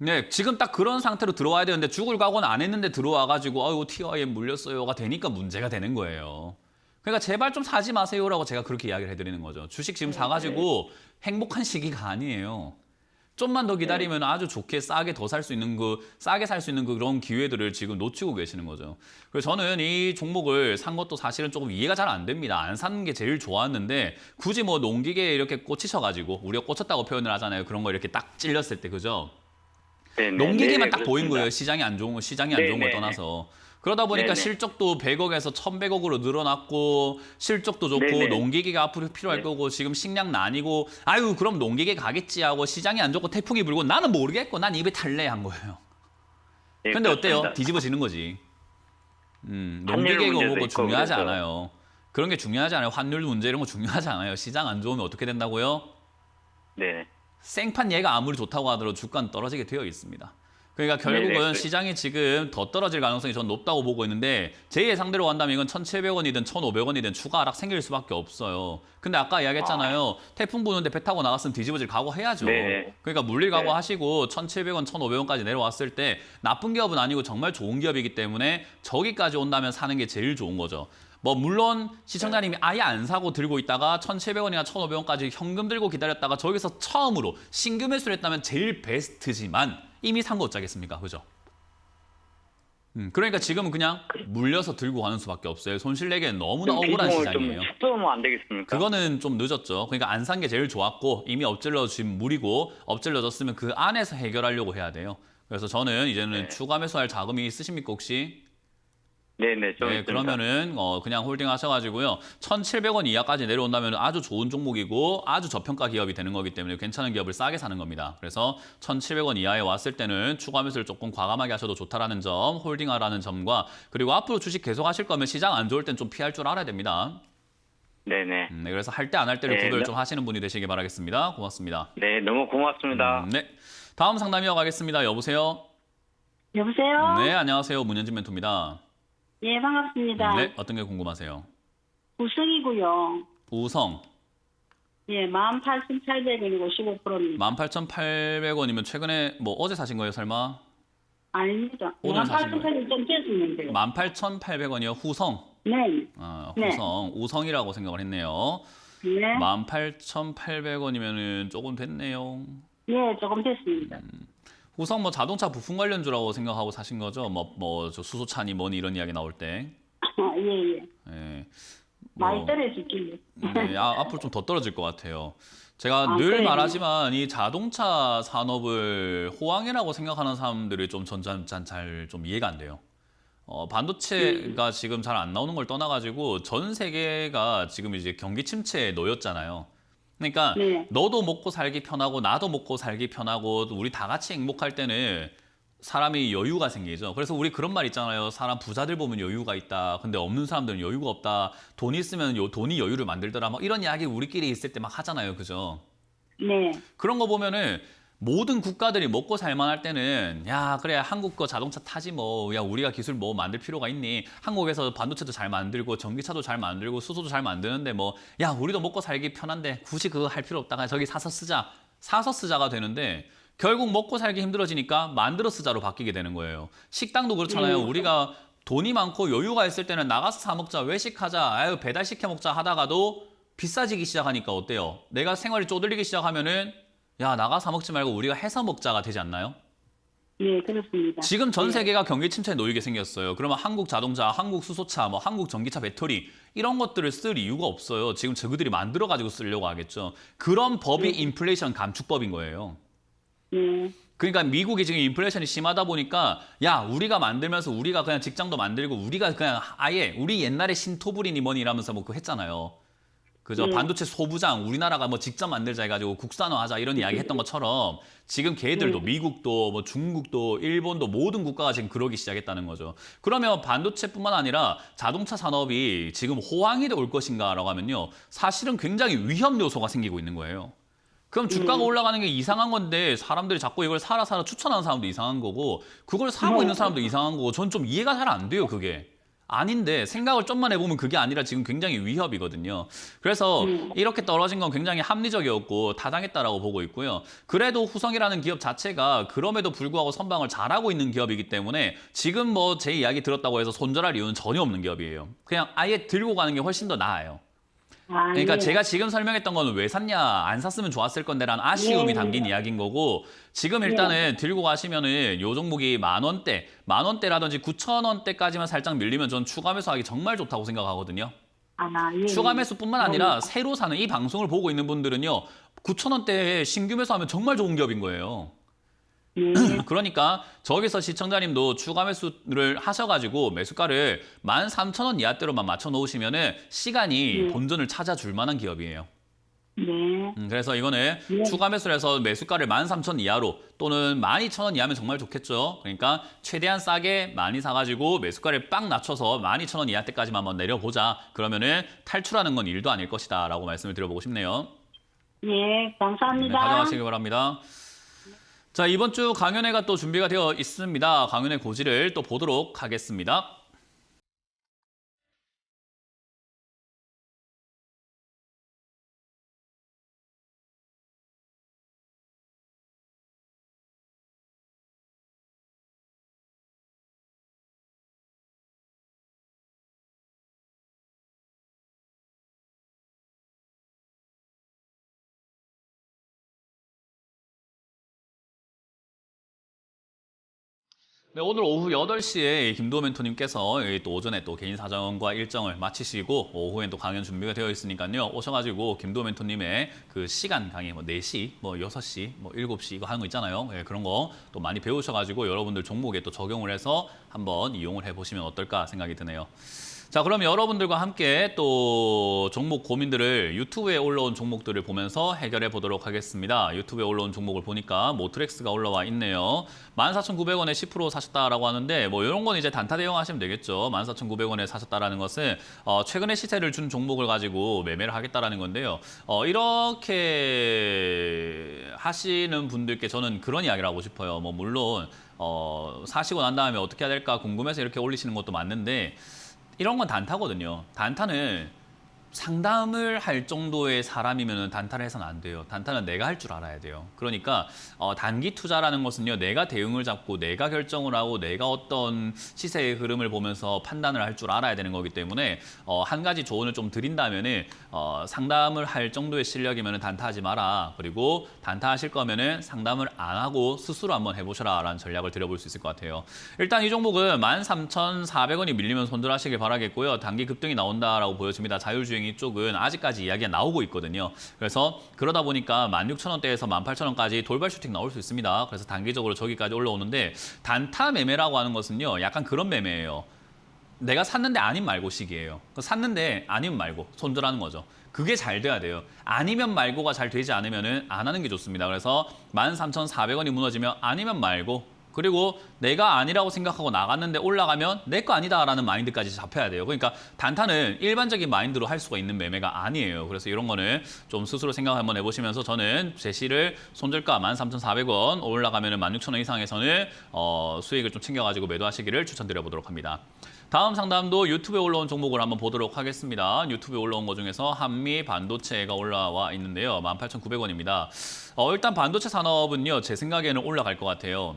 네, 지금 딱 그런 상태로 들어와야 되는데 죽을 각오는 안 했는데 들어와가지고 아유 TYM 물렸어요가 되니까 문제가 되는 거예요. 그러니까 제발 좀 사지 마세요라고 제가 그렇게 이야기를 해드리는 거죠. 주식 지금 사가지고 행복한 시기가 아니에요. 좀만 더 기다리면 아주 좋게 싸게 더 살 수 있는 싸게 살 수 있는 그런 기회들을 지금 놓치고 계시는 거죠. 그래서 저는 이 종목을 산 것도 사실은 조금 이해가 잘 안 됩니다. 안 사는 게 제일 좋았는데 굳이 뭐 농기계에 이렇게 꽂히셔가지고 우리가 꽂혔다고 표현을 하잖아요. 그런 거 이렇게 딱 찔렸을 때 그죠? 네네. 농기계만 네네, 딱 보인 그렇습니다. 거예요. 시장이 안 좋은 걸 네네. 떠나서. 그러다 보니까 네네. 실적도 100억에서 1100억으로 늘어났고 실적도 좋고 네네. 농기계가 앞으로 필요할 네. 거고 지금 식량 난이고 아유 그럼 농기계 가겠지 하고 시장이 안 좋고 태풍이 불고 나는 모르겠고 난 입에 탈래 한 거예요. 네, 근데 어때요? 그렇습니다. 뒤집어지는 거지. 농기계가 환율 문제도 뭐고 있고 중요하지 그래서. 않아요. 그런 게 중요하지 않아요. 환율 문제 이런 거 중요하지 않아요. 시장 안 좋으면 어떻게 된다고요? 네. 생판 얘가 아무리 좋다고 하더라도 주가는 떨어지게 되어 있습니다. 그러니까 결국은 네네. 시장이 지금 더 떨어질 가능성이 전 높다고 보고 있는데 제 예상대로 간다면 이건 1,700원이든 1,500원이든 추가 하락 생길 수밖에 없어요. 근데 아까 이야기했잖아요. 태풍 부는데 배 타고 나갔으면 뒤집어질 각오해야죠. 네. 그러니까 물릴 각오 네. 하시고 1,700원, 1,500원까지 내려왔을 때 나쁜 기업은 아니고 정말 좋은 기업이기 때문에 저기까지 온다면 사는 게 제일 좋은 거죠. 뭐 물론 시청자님이 아예 안 사고 들고 있다가 1,700원이나 1,500원까지 현금 들고 기다렸다가 저기서 처음으로 신규 매수를 했다면 제일 베스트지만 이미 산 거 어쩌겠습니까? 그죠? 그러니까 지금은 그냥 물려서 들고 가는 수밖에 없어요. 손실 내기엔 너무나 억울한 비중을 시장이에요. 좀 축소하면 안 되겠습니까? 그거는 좀 늦었죠. 그러니까 안 산 게 제일 좋았고 이미 엎질러 지금 물이고 엎질러졌으면 그 안에서 해결하려고 해야 돼요. 그래서 저는 이제는 네. 추가 추가 매수할 자금이 있으십니까 혹시? 네네. 좀 네, 있습니다. 그러면은 그냥 홀딩 하셔가지고요. 1,700원 이하까지 내려온다면 아주 좋은 종목이고 아주 저평가 기업이 되는 거기 때문에 괜찮은 기업을 싸게 사는 겁니다. 그래서 1,700원 이하에 왔을 때는 추가 매수를 조금 과감하게 하셔도 좋다라는 점, 홀딩하라는 점과 그리고 앞으로 주식 계속 하실 거면 시장 안 좋을 땐 좀 피할 줄 알아야 됩니다. 네네. 네, 그래서 할 때 안 할 때를 네, 구별 네. 좀 하시는 분이 되시길 바라겠습니다. 고맙습니다. 네, 너무 고맙습니다. 네, 다음 상담 이어가겠습니다. 여보세요? 여보세요? 네, 안녕하세요. 문현진 멘토입니다. 예, 반갑습니다. 네, 어떤 게 궁금하세요? 우승이고요. 우성. 예, 18,800원이고 15%입니다. 18,800원이면 최근에 뭐 어제 사신 거예요, 설마? 아닙니다. 오늘 사신 거예요? 18,800원 좀 됐었는데요. 18,800원이요, 후성. 네. 네. 후성. 우성이라고 생각을 했네요. 네. 18,800원이면은 조금 됐네요. 예, 조금 됐습니다. 후성 뭐 자동차 부품 관련주라고 생각하고 사신 거죠? 저 수소차니 뭐니 이런 이야기 나올 때. 예, 예. 예. 많이 떨어지길래. 네, 앞으로 좀 더 떨어질 것 같아요. 제가 아, 늘 그래요? 말하지만 이 자동차 산업을 호황이라고 생각하는 사람들이 좀 잘 좀 이해가 안 돼요. 반도체가 지금 잘 안 나오는 걸 떠나가지고 전 세계가 지금 이제 경기 침체에 놓였잖아요. 그러니까 네. 너도 먹고 살기 편하고 나도 먹고 살기 편하고 우리 다 같이 행복할 때는 사람이 여유가 생기죠. 그래서 우리 그런 말 있잖아요. 사람 부자들 보면 여유가 있다. 근데 없는 사람들은 여유가 없다. 돈 있으면 돈이 여유를 만들더라. 막 이런 이야기 우리끼리 있을 때 막 하잖아요. 그죠? 네. 그런 거 보면은 모든 국가들이 먹고 살만할 때는 야 그래 한국 거 자동차 타지 뭐 야 우리가 기술 뭐 만들 필요가 있니 한국에서 반도체도 잘 만들고 전기차도 잘 만들고 수소도 잘 만드는데 뭐 야 우리도 먹고 살기 편한데 굳이 그거 할 필요 없다가 저기 사서 쓰자가 되는데 결국 먹고 살기 힘들어지니까 만들어 쓰자로 바뀌게 되는 거예요. 식당도 그렇잖아요. 우리가 돈이 많고 여유가 있을 때는 나가서 사 먹자 외식하자 아유 배달 시켜 먹자 하다가도 비싸지기 시작하니까 어때요? 내가 생활이 쪼들리기 시작하면은 야 나가 사 먹지 말고 우리가 해서 먹자가 되지 않나요? 네, 그렇습니다. 지금 전 세계가 경기 침체에 놓이게 생겼어요. 그러면 한국 자동차, 한국 수소차, 뭐 한국 전기차 배터리 이런 것들을 쓸 이유가 없어요. 지금 저그들이 만들어 가지고 쓰려고 하겠죠. 그런 법이 인플레이션 감축법인 거예요. 네. 그러니까 미국이 지금 인플레이션이 심하다 보니까 야 우리가 만들면서 우리가 그냥 직장도 만들고 우리가 그냥 아예 우리 옛날에 신토부리니 뭐니 이러면서 뭐 그거 했잖아요. 그죠? 반도체 소부장 우리나라가 뭐 직접 만들자 해가지고 국산화하자 이런 이야기 했던 것처럼 지금 걔들도 미국도 뭐 중국도 일본도 모든 국가가 지금 그러기 시작했다는 거죠. 그러면 반도체뿐만 아니라 자동차 산업이 지금 호황이 올 것인가라고 하면요. 사실은 굉장히 위험 요소가 생기고 있는 거예요. 그럼 주가가 올라가는 게 이상한 건데 사람들이 자꾸 이걸 사라 추천하는 사람도 이상한 거고 그걸 사고 있는 사람도 이상한 거고 전 좀 이해가 잘 안 돼요 그게. 아닌데 생각을 좀만 해보면 그게 아니라 지금 굉장히 위협이거든요. 그래서 이렇게 떨어진 건 굉장히 합리적이었고 타당했다라고 보고 있고요. 그래도 후성이라는 기업 자체가 그럼에도 불구하고 선방을 잘하고 있는 기업이기 때문에 지금 뭐 제 이야기 들었다고 해서 손절할 이유는 전혀 없는 기업이에요. 그냥 아예 들고 가는 게 훨씬 더 나아요. 아, 그러니까 예. 제가 지금 설명했던 거는 왜 샀냐, 안 샀으면 좋았을 건데라는 아쉬움이 네. 담긴 이야기인 거고 지금 일단은 들고 가시면은 요 종목이 만원대라든지 9,000원대까지만 살짝 밀리면 전 추가 매수하기 정말 좋다고 생각하거든요. 아, 예. 추가 매수뿐만 아니라 새로 사는 이 방송을 보고 있는 분들은요. 9,000원대에 신규 매수하면 정말 좋은 기업인 거예요. 예. 그러니까 저기서 시청자님도 추가 매수를 하셔가지고 매수가를 13,000원 이하대로만 맞춰 놓으시면은 시간이 본전을 찾아줄 만한 기업이에요. 네. 그래서 이거는 추가 매수를 해서 매수가를 13,000원 이하로 또는 12,000원 이하면 정말 좋겠죠. 그러니까 최대한 싸게 많이 사가지고 매수가를 빵 낮춰서 12,000원 이하대까지만 한번 내려보자. 그러면은 탈출하는 건 일도 아닐 것이다 라고 말씀을 드려보고 싶네요. 예, 감사합니다. 네, 가져가시기 바랍니다. 자, 이번 주 강연회가 또 준비가 되어 있습니다. 강연회 고지를 또 보도록 하겠습니다. 네, 오늘 오후 8시에 김도호 멘토님께서 또 오전에 또 개인 사정과 일정을 마치시고 오후엔 또 강연 준비가 되어 있으니까요. 오셔가지고 김도호 멘토님의 그 시간 강의 뭐 4시, 뭐 6시, 뭐 7시 이거 하는 거 있잖아요. 예, 그런 거 또 많이 배우셔가지고 여러분들 종목에 또 적용을 해서 한번 이용을 해보시면 어떨까 생각이 드네요. 자, 그럼 여러분들과 함께 또 종목 고민들을 유튜브에 올라온 종목들을 보면서 해결해 보도록 하겠습니다. 유튜브에 올라온 종목을 보니까 모트렉스가 올라와 있네요. 14,900원에 10% 사셨다라고 하는데 뭐 이런 건 이제 단타 대응하시면 되겠죠. 14,900원에 사셨다라는 것은 최근에 시세를 준 종목을 가지고 매매를 하겠다라는 건데요. 이렇게 하시는 분들께 저는 그런 이야기를 하고 싶어요. 뭐 물론 사시고 난 다음에 어떻게 해야 될까 궁금해서 이렇게 올리시는 것도 맞는데 이런 건 단타거든요. 단타는 상담을 할 정도의 사람이면 단타를 해서는 안 돼요. 단타는 내가 할 줄 알아야 돼요. 그러니까 단기 투자라는 것은요. 내가 대응을 잡고 내가 결정을 하고 내가 어떤 시세의 흐름을 보면서 판단을 할 줄 알아야 되는 거기 때문에 한 가지 조언을 좀 드린다면은 상담을 할 정도의 실력이면 단타하지 마라. 그리고 단타하실 거면은 상담을 안 하고 스스로 한번 해보셔라 라는 전략을 드려볼 수 있을 것 같아요. 일단 이 종목은 13,400원이 밀리면 손절하시길 바라겠고요. 단기 급등이 나온다라고 보여집니다. 자율주행 이쪽은 아직까지 이야기가 나오고 있거든요. 그래서 그러다 보니까 16,000원대에서 18,000원까지 돌발 슈팅 나올 수 있습니다. 그래서 단기적으로 저기까지 올라오는데 단타 매매라고 하는 것은요. 약간 그런 매매예요. 내가 샀는데 아님 말고 시기예요. 샀는데 아님 말고 손절하는 거죠. 그게 잘 돼야 돼요. 아니면 말고가 잘 되지 않으면 안 하는 게 좋습니다. 그래서 13,400원이 무너지면 아니면 말고 그리고 내가 아니라고 생각하고 나갔는데 올라가면 내 거 아니다라는 마인드까지 잡혀야 돼요. 그러니까 단타는 일반적인 마인드로 할 수가 있는 매매가 아니에요. 그래서 이런 거는 좀 스스로 생각 한번 해보시면서 저는 제시를 손절가 13,400원 올라가면 16,000원 이상에서는 수익을 좀 챙겨가지고 매도하시기를 추천드려보도록 합니다. 다음 상담도 유튜브에 올라온 종목을 한번 보도록 하겠습니다. 유튜브에 올라온 것 중에서 한미 반도체가 올라와 있는데요. 18,900원입니다. 일단 반도체 산업은요. 제 생각에는 올라갈 것 같아요.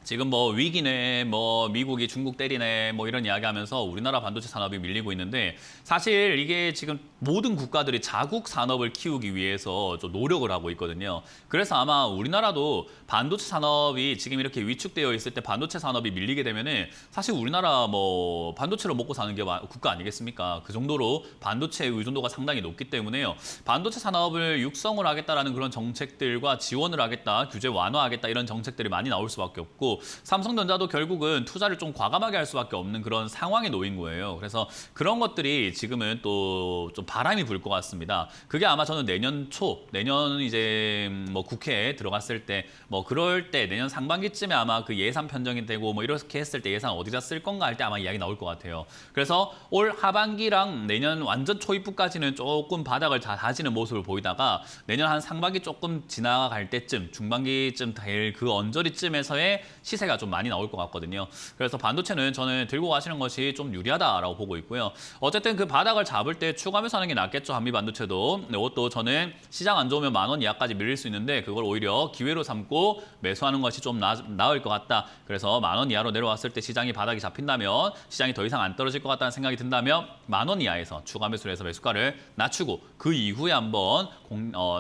지금 뭐 위기네, 뭐 미국이 중국 때리네, 뭐 이런 이야기하면서 우리나라 반도체 산업이 밀리고 있는데 사실 이게 지금 모든 국가들이 자국 산업을 키우기 위해서 좀 노력을 하고 있거든요. 그래서 아마 우리나라도 반도체 산업이 지금 이렇게 위축되어 있을 때 반도체 산업이 밀리게 되면은 사실 우리나라 뭐 반도체로 먹고 사는 게 국가 아니겠습니까? 그 정도로 반도체 의존도가 상당히 높기 때문에요. 반도체 산업을 육성을 하겠다라는 그런 정책들과 지원을 하겠다, 규제 완화하겠다 이런 정책들이 많이 나올 수밖에 없고 삼성전자도 결국은 투자를 좀 과감하게 할 수밖에 없는 그런 상황에 놓인 거예요. 그래서 그런 것들이 지금은 또 좀 바람이 불 것 같습니다. 그게 아마 저는 내년 이제 뭐 국회에 들어갔을 때 뭐 그럴 때 내년 상반기쯤에 아마 그 예산 편성이 되고 뭐 이렇게 했을 때 예산 어디다 쓸 건가 할 때 아마 이야기 나올 것 같아요. 그래서 올 하반기랑 내년 완전 초입부까지는 조금 바닥을 다지는 모습을 보이다가 내년 한 상반기 조금 지나갈 때쯤 중반기쯤 될 그 언저리쯤에서의 시세가 좀 많이 나올 것 같거든요. 그래서 반도체는 저는 들고 가시는 것이 좀 유리하다라고 보고 있고요. 어쨌든 그 바닥을 잡을 때 추가하면서 하는 게 낫겠죠. 한미 반도체도. 이것도 저는 시장 안 좋으면 10,000원 이하까지 밀릴 수 있는데 그걸 오히려 기회로 삼고 매수하는 것이 좀 나을 것 같다. 그래서 10,000원 이하로 내려왔을 때 시장이 바닥이 잡힌다면 시장이 더 이상 안 떨어질 것 같다는 생각이 든다면 10,000원 이하에서 추가 매수를 해서 매수가를 낮추고 그 이후에 한번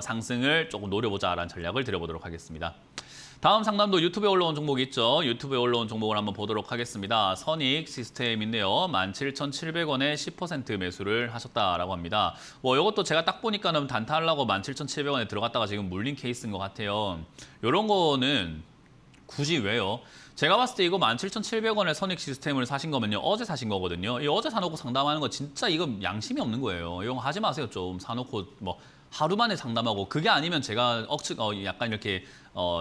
상승을 조금 노려보자라는 전략을 드려보도록 하겠습니다. 다음 상담도 유튜브에 올라온 종목이 있죠. 유튜브에 올라온 종목을 한번 보도록 하겠습니다. 선익 시스템인데요. 17,700원에 10% 매수를 하셨다라고 합니다. 뭐 이것도 제가 딱 보니까는 단타하려고 17,700원에 들어갔다가 지금 물린 케이스인 것 같아요. 이런 거는 굳이 왜요? 제가 봤을 때 이거 17,700원에 선익 시스템을 사신 거면요. 어제 사신 거거든요. 이 어제 사놓고 상담하는 거 진짜 이거 양심이 없는 거예요. 이런 거 하지 마세요. 좀 사놓고 뭐 하루 만에 상담하고 그게 아니면 제가 약간 이렇게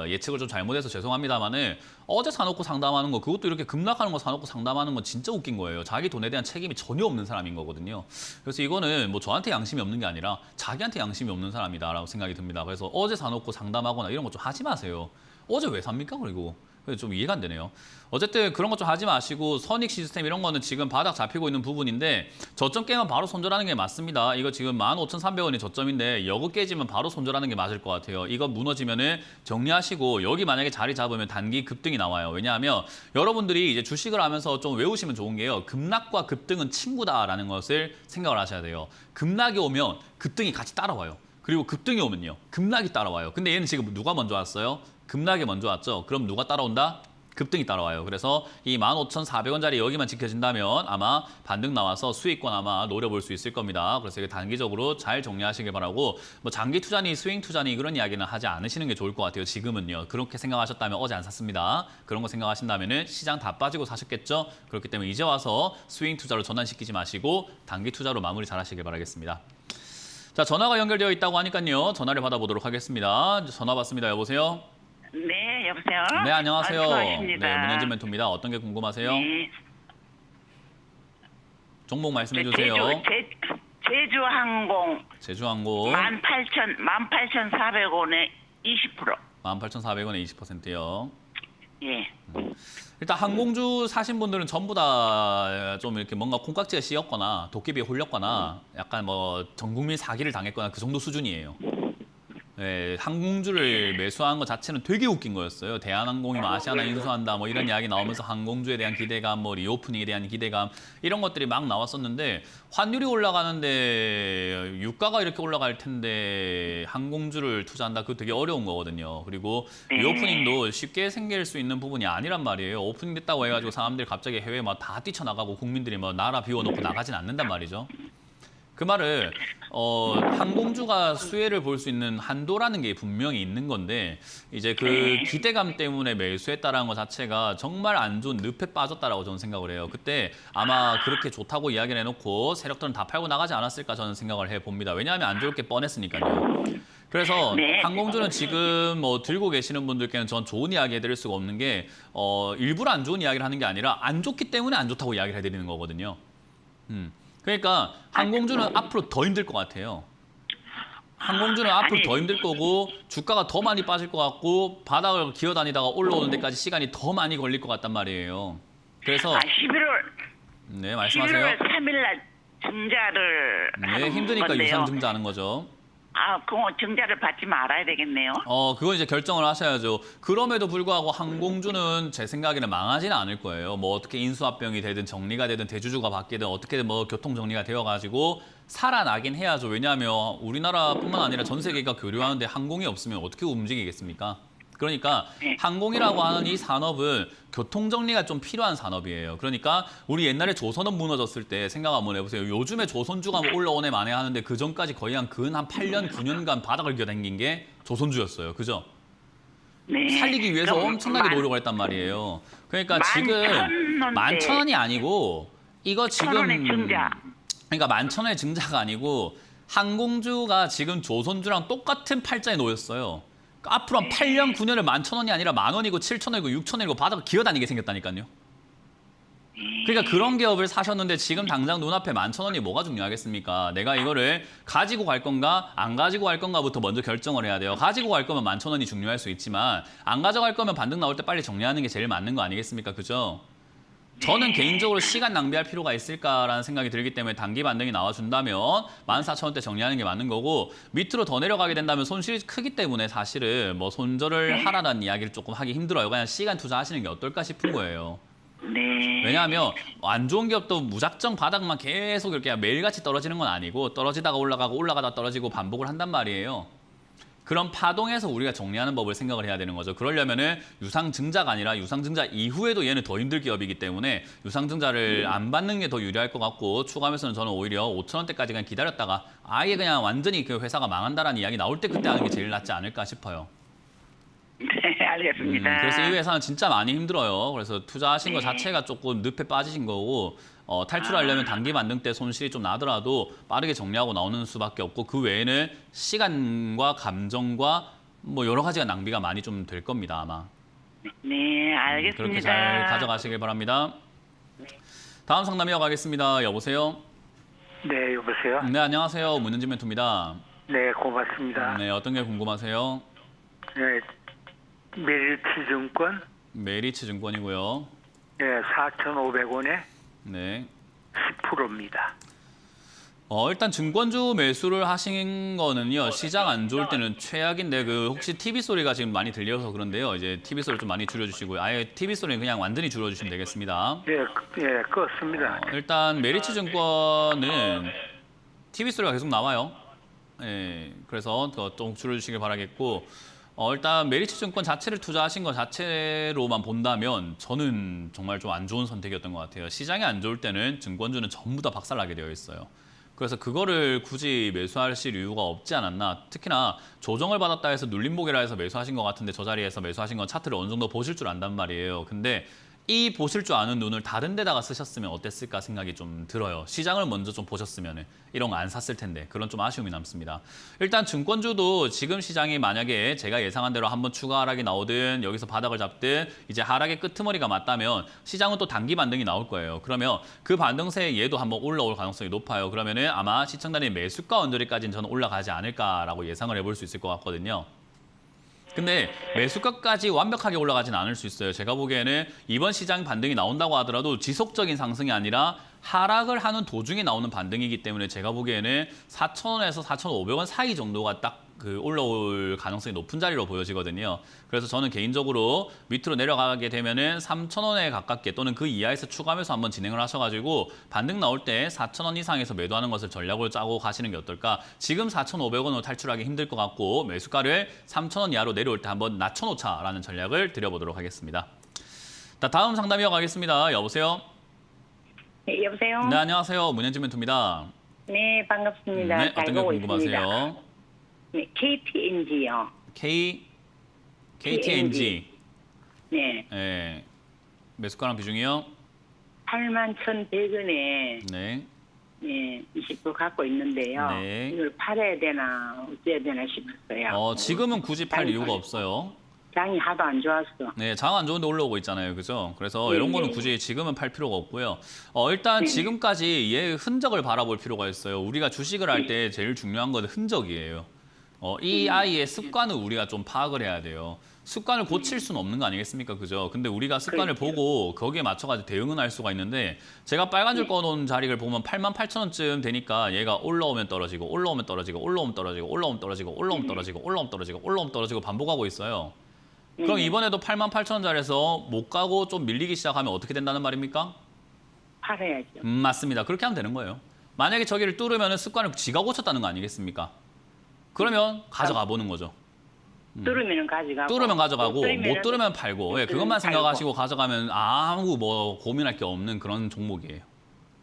예측을 좀 잘못해서 죄송합니다만은 어제 사놓고 상담하는 거 그것도 이렇게 급락하는 거 사놓고 상담하는 건 진짜 웃긴 거예요. 자기 돈에 대한 책임이 전혀 없는 사람인 거거든요. 그래서 이거는 뭐 저한테 양심이 없는 게 아니라 자기한테 양심이 없는 사람이다라고 생각이 듭니다. 그래서 어제 사놓고 상담하거나 이런 거 좀 하지 마세요. 어제 왜 삽니까? 그리고 좀 이해가 안 되네요. 어쨌든 그런 것 좀 하지 마시고 선익 시스템 이런 거는 지금 바닥 잡히고 있는 부분인데 저점 깨면 바로 손절하는 게 맞습니다. 이거 지금 15,300원이 저점인데 여거 깨지면 바로 손절하는 게 맞을 것 같아요. 이거 무너지면은 정리하시고 여기 만약에 자리 잡으면 단기 급등이 나와요. 왜냐하면 여러분들이 이제 주식을 하면서 좀 외우시면 좋은 게요. 급락과 급등은 친구다라는 것을 생각을 하셔야 돼요. 급락이 오면 급등이 같이 따라와요. 그리고 급등이 오면요. 급락이 따라와요. 근데 얘는 지금 누가 먼저 왔어요? 급락이 먼저 왔죠. 그럼 누가 따라온다? 급등이 따라와요. 그래서 이 15,400원짜리 여기만 지켜진다면 아마 반등 나와서 수익권 아마 노려볼 수 있을 겁니다. 그래서 이게 단기적으로 잘 정리하시길 바라고 뭐 장기 투자니 스윙 투자니 그런 이야기는 하지 않으시는 게 좋을 것 같아요. 지금은요. 그렇게 생각하셨다면 어제 안 샀습니다. 그런 거 생각하신다면 시장 다 빠지고 사셨겠죠. 그렇기 때문에 이제 와서 스윙 투자로 전환시키지 마시고 단기 투자로 마무리 잘 하시길 바라겠습니다. 자, 전화가 연결되어 있다고 하니까요. 전화를 받아보도록 하겠습니다. 전화 받습니다. 여보세요? 네, 여보세요? 네, 안녕하세요. 수고하십니다. 네, 문현진 멘토입니다. 어떤 게 궁금하세요? 네. 종목 말씀해 주세요. 제주항공 제주항공 18,400원에 20%. 18,400원에 20%요. 예. 일단 항공주 사신 분들은 전부 다 좀 이렇게 뭔가 콩깍지가 씌었거나 도깨비에 홀렸거나 약간 뭐 전국민 사기를 당했거나 그 정도 수준이에요. 네, 항공주를 매수한 것 자체는 되게 웃긴 거였어요. 대한항공이 뭐 아시아나 인수한다 뭐 이런 이야기 나오면서 항공주에 대한 기대감, 뭐 리오프닝에 대한 기대감 이런 것들이 막 나왔었는데 환율이 올라가는데 유가가 이렇게 올라갈 텐데 항공주를 투자한다 그거 되게 어려운 거거든요. 그리고 리오프닝도 쉽게 생길 수 있는 부분이 아니란 말이에요. 오프닝 됐다고 해가지고 사람들이 갑자기 해외에 막 다 뛰쳐나가고 국민들이 뭐 나라 비워놓고 나가진 않는단 말이죠. 그 말을 항공주가 수혜를 볼 수 있는 한도라는 게 분명히 있는 건데 이제 그 기대감 때문에 매수했다라는 것 자체가 정말 안 좋은 늪에 빠졌다라고 저는 생각을 해요. 그때 아마 그렇게 좋다고 이야기를 해놓고 세력들은 다 팔고 나가지 않았을까 저는 생각을 해봅니다. 왜냐하면 안 좋을 게 뻔했으니까요. 그래서 항공주는 지금 뭐 들고 계시는 분들께는 전 좋은 이야기 해드릴 수가 없는 게 일부러 안 좋은 이야기를 하는 게 아니라 안 좋기 때문에 안 좋다고 이야기를 해드리는 거거든요. 그러니까 항공주는 앞으로 더 힘들 것 같아요. 항공주는 앞으로 더 힘들 거고 주가가 더 많이 빠질 것 같고 바닥을 기어다니다가 올라오는 데까지 시간이 더 많이 걸릴 것 같단 말이에요. 그래서 11월 네, 말씀하세요. 11월 3일 날 증자를 네, 하는 힘드니까 건데요. 유상증자 하는 거죠. 그거 증자를 받지 말아야 되겠네요. 그건 이제 결정을 하셔야죠. 그럼에도 불구하고 항공주는 제 생각에는 망하지는 않을 거예요. 뭐 어떻게 인수합병이 되든 정리가 되든 대주주가 바뀌든 어떻게든 뭐 교통 정리가 되어가지고 살아나긴 해야죠. 왜냐하면 우리나라뿐만 아니라 전 세계가 교류하는데 항공이 없으면 어떻게 움직이겠습니까? 그러니까 항공이라고 하는 이 산업은 교통정리가 좀 필요한 산업이에요. 그러니까 우리 옛날에 조선업 무너졌을 때 생각 한번 해보세요. 요즘에 조선주가 올라오네 마네 하는데 그 전까지 거의 한 8년, 9년간 바닥을 기어다닌 게 조선주였어요. 그죠? 네. 살리기 위해서 그럼 엄청나게 노력을 했단 말이에요. 그러니까 지금 11,000원이 아니고 이거 지금 1,000원의 증자. 그러니까 11,000원의 증자가 아니고 항공주가 지금 조선주랑 똑같은 팔자에 놓였어요. 앞으로 한 8년, 9년을 11,000원이 아니라 10,000원이고 7,000원이고 6,000원이고 바닥을 기어다니게 생겼다니까요. 그러니까 그런 기업을 사셨는데 지금 당장 눈앞에 11,000원이 뭐가 중요하겠습니까? 내가 이거를 가지고 갈 건가 안 가지고 갈 건가부터 먼저 결정을 해야 돼요. 가지고 갈 거면 11,000원이 중요할 수 있지만 안 가져갈 거면 반등 나올 때 빨리 정리하는 게 제일 맞는 거 아니겠습니까? 그죠? 저는 개인적으로 시간 낭비할 필요가 있을까라는 생각이 들기 때문에 단기 반등이 나와준다면 14,000원대 정리하는 게 맞는 거고 밑으로 더 내려가게 된다면 손실이 크기 때문에 사실은 뭐 손절을 하라는 이야기를 조금 하기 힘들어요. 그냥 시간 투자하시는 게 어떨까 싶은 거예요. 네. 왜냐하면 안 좋은 기업도 무작정 바닥만 계속 이렇게 매일같이 떨어지는 건 아니고 떨어지다가 올라가고 올라가다 떨어지고 반복을 한단 말이에요. 그런 파동에서 우리가 정리하는 법을 생각을 해야 되는 거죠. 그러려면은 유상증자가 아니라 유상증자 이후에도 얘는 더 힘들 기업이기 때문에 유상증자를 안 받는 게 더 유리할 것 같고 추가하면서는 저는 오히려 5,000원대까지 그냥 기다렸다가 아예 그냥 완전히 그 회사가 망한다라는 이야기 나올 때 그때 하는 게 제일 낫지 않을까 싶어요. 네, 알겠습니다. 그래서 이 회사는 진짜 많이 힘들어요. 그래서 투자하신 거 네. 자체가 조금 늪에 빠지신 거고 탈출하려면 단기 반등 때 손실이 좀 나더라도 빠르게 정리하고 나오는 수밖에 없고 그 외에는 시간과 감정과 뭐 여러 가지가 낭비가 많이 좀 될 겁니다 아마. 네, 알겠습니다. 그렇게 잘 가져가시길 바랍니다. 다음 상담 이어가겠습니다. 여보세요? 네, 여보세요? 네, 안녕하세요. 문현진 멘토입니다. 네, 고맙습니다. 네, 어떤 게 궁금하세요? 네, 메리츠증권, 메리츠 증권이고요. 네, 4,500원에 네. 10%입니다. 일단 증권주 매수를 하신 거는요, 시장 안 좋을 때는 최악인데, 혹시 TV 소리가 지금 많이 들려서 그런데요. 이제 TV 소리 좀 많이 줄여주시고요. 아예 TV 소리는 그냥 완전히 줄여주시면 되겠습니다. 예, 예, 껐습니다. 일단 메리츠 증권은 TV 소리가 계속 나와요. 예, 그래서 더 좀 줄여주시길 바라겠고, 일단 메리츠 증권 자체를 투자하신 것 자체로만 본다면 저는 정말 좀 안 좋은 선택이었던 것 같아요. 시장이 안 좋을 때는 증권주는 전부 다 박살나게 되어 있어요. 그래서 그거를 굳이 매수하실 이유가 없지 않았나. 특히나 조정을 받았다 해서 눌림목이라 해서 매수하신 것 같은데 저 자리에서 매수하신 건 차트를 어느 정도 보실 줄 안단 말이에요. 근데 이 보실 줄 아는 눈을 다른 데다가 쓰셨으면 어땠을까 생각이 좀 들어요. 시장을 먼저 좀 보셨으면 이런 거 안 샀을 텐데 그런 좀 아쉬움이 남습니다. 일단 증권주도 지금 시장이 만약에 제가 예상한 대로 한번 추가 하락이 나오든 여기서 바닥을 잡든 이제 하락의 끄트머리가 맞다면 시장은 또 단기 반등이 나올 거예요. 그러면 그 반등세에 얘도 한번 올라올 가능성이 높아요. 그러면은 아마 시청단의 매수가 언저리까지는 저는 올라가지 않을까라고 예상을 해볼 수 있을 것 같거든요. 근데 매수가까지 완벽하게 올라가진 않을 수 있어요. 제가 보기에는 이번 시장 반등이 나온다고 하더라도 지속적인 상승이 아니라 하락을 하는 도중에 나오는 반등이기 때문에 제가 보기에는 4,000원에서 4,500원 사이 정도가 딱 올라올 가능성이 높은 자리로 보여지거든요. 그래서 저는 개인적으로 밑으로 내려가게 되면은 3,000원에 가깝게 또는 그 이하에서 추가 매수 한번 진행을 하셔가지고 반등 나올 때 4,000원 이상에서 매도하는 것을 전략을 짜고 가시는 게 어떨까. 지금 4,500원으로 탈출하기 힘들 것 같고 매수가를 3,000원 이하로 내려올 때 한번 낮춰놓자라는 전략을 드려보도록 하겠습니다. 자, 다음 상담 이어가겠습니다. 여보세요? 네, 여보세요? 네, 안녕하세요. 문현진 멘토입니다. 네, 반갑습니다. 네, 잘 어떤 게 보고 궁금하세요? 있습니다. 네, KTNG요. KTNG. 네, 예. 매수가랑 비중이요? 81,100원에 네. 네, 20% 갖고 있는데요. 네. 이걸 팔아야 되나 어째야 되나 싶었어요. 지금은 굳이 팔 이유가 없어요. 장이 하도 안 좋았어. 네, 장 안 좋은데 올라오고 있잖아요. 그죠? 그래서 네, 이런 거는 네. 굳이 지금은 팔 필요가 없고요. 일단 지금까지 얘의 흔적을 바라볼 필요가 있어요. 우리가 주식을 할 때 제일 중요한 건 흔적이에요. 이 아이의 습관을 우리가 좀 파악을 해야 돼요. 습관을 고칠 수는 없는 거 아니겠습니까? 그죠? 근데 우리가 습관을 그렇죠. 보고 거기에 맞춰가지고 대응은 할 수가 있는데 제가 빨간 줄 꺼놓은 자리를 보면 88,000원쯤 되니까 얘가 올라오면 떨어지고 올라오면 떨어지고 올라오면 떨어지고 올라오면 떨어지고 올라오면 떨어지고 올라오면 떨어지고 올라오면 떨어지고 반복하고 있어요. 그럼 이번에도 88,000원짜리에서 못 가고 좀 밀리기 시작하면 어떻게 된다는 말입니까? 팔아야죠. 맞습니다. 그렇게 하면 되는 거예요. 만약에 저기를 뚫으면 습관을 지가 고쳤다는 거 아니겠습니까? 그러면 가져가 보는 거죠. 뚫으면 가져가고. 뚫으면 가져가고 못 뚫으면은- 뚫으면 팔고 예, 그것만 생각하시고 가져가면 아무 뭐 고민할 게 없는 그런 종목이에요.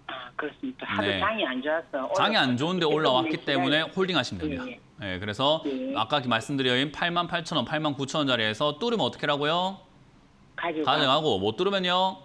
아, 그렇습니다. 하도 네. 장이 안 좋았어. 장이 안 좋은데 올라왔기 때문에 홀딩하시면 됩니다. 예, 예, 그래서 예. 아까 말씀드린 88,000원, 89,000원짜리에서 뚫으면 어떻게 하라고요? 가져가고 못 뚫으면요?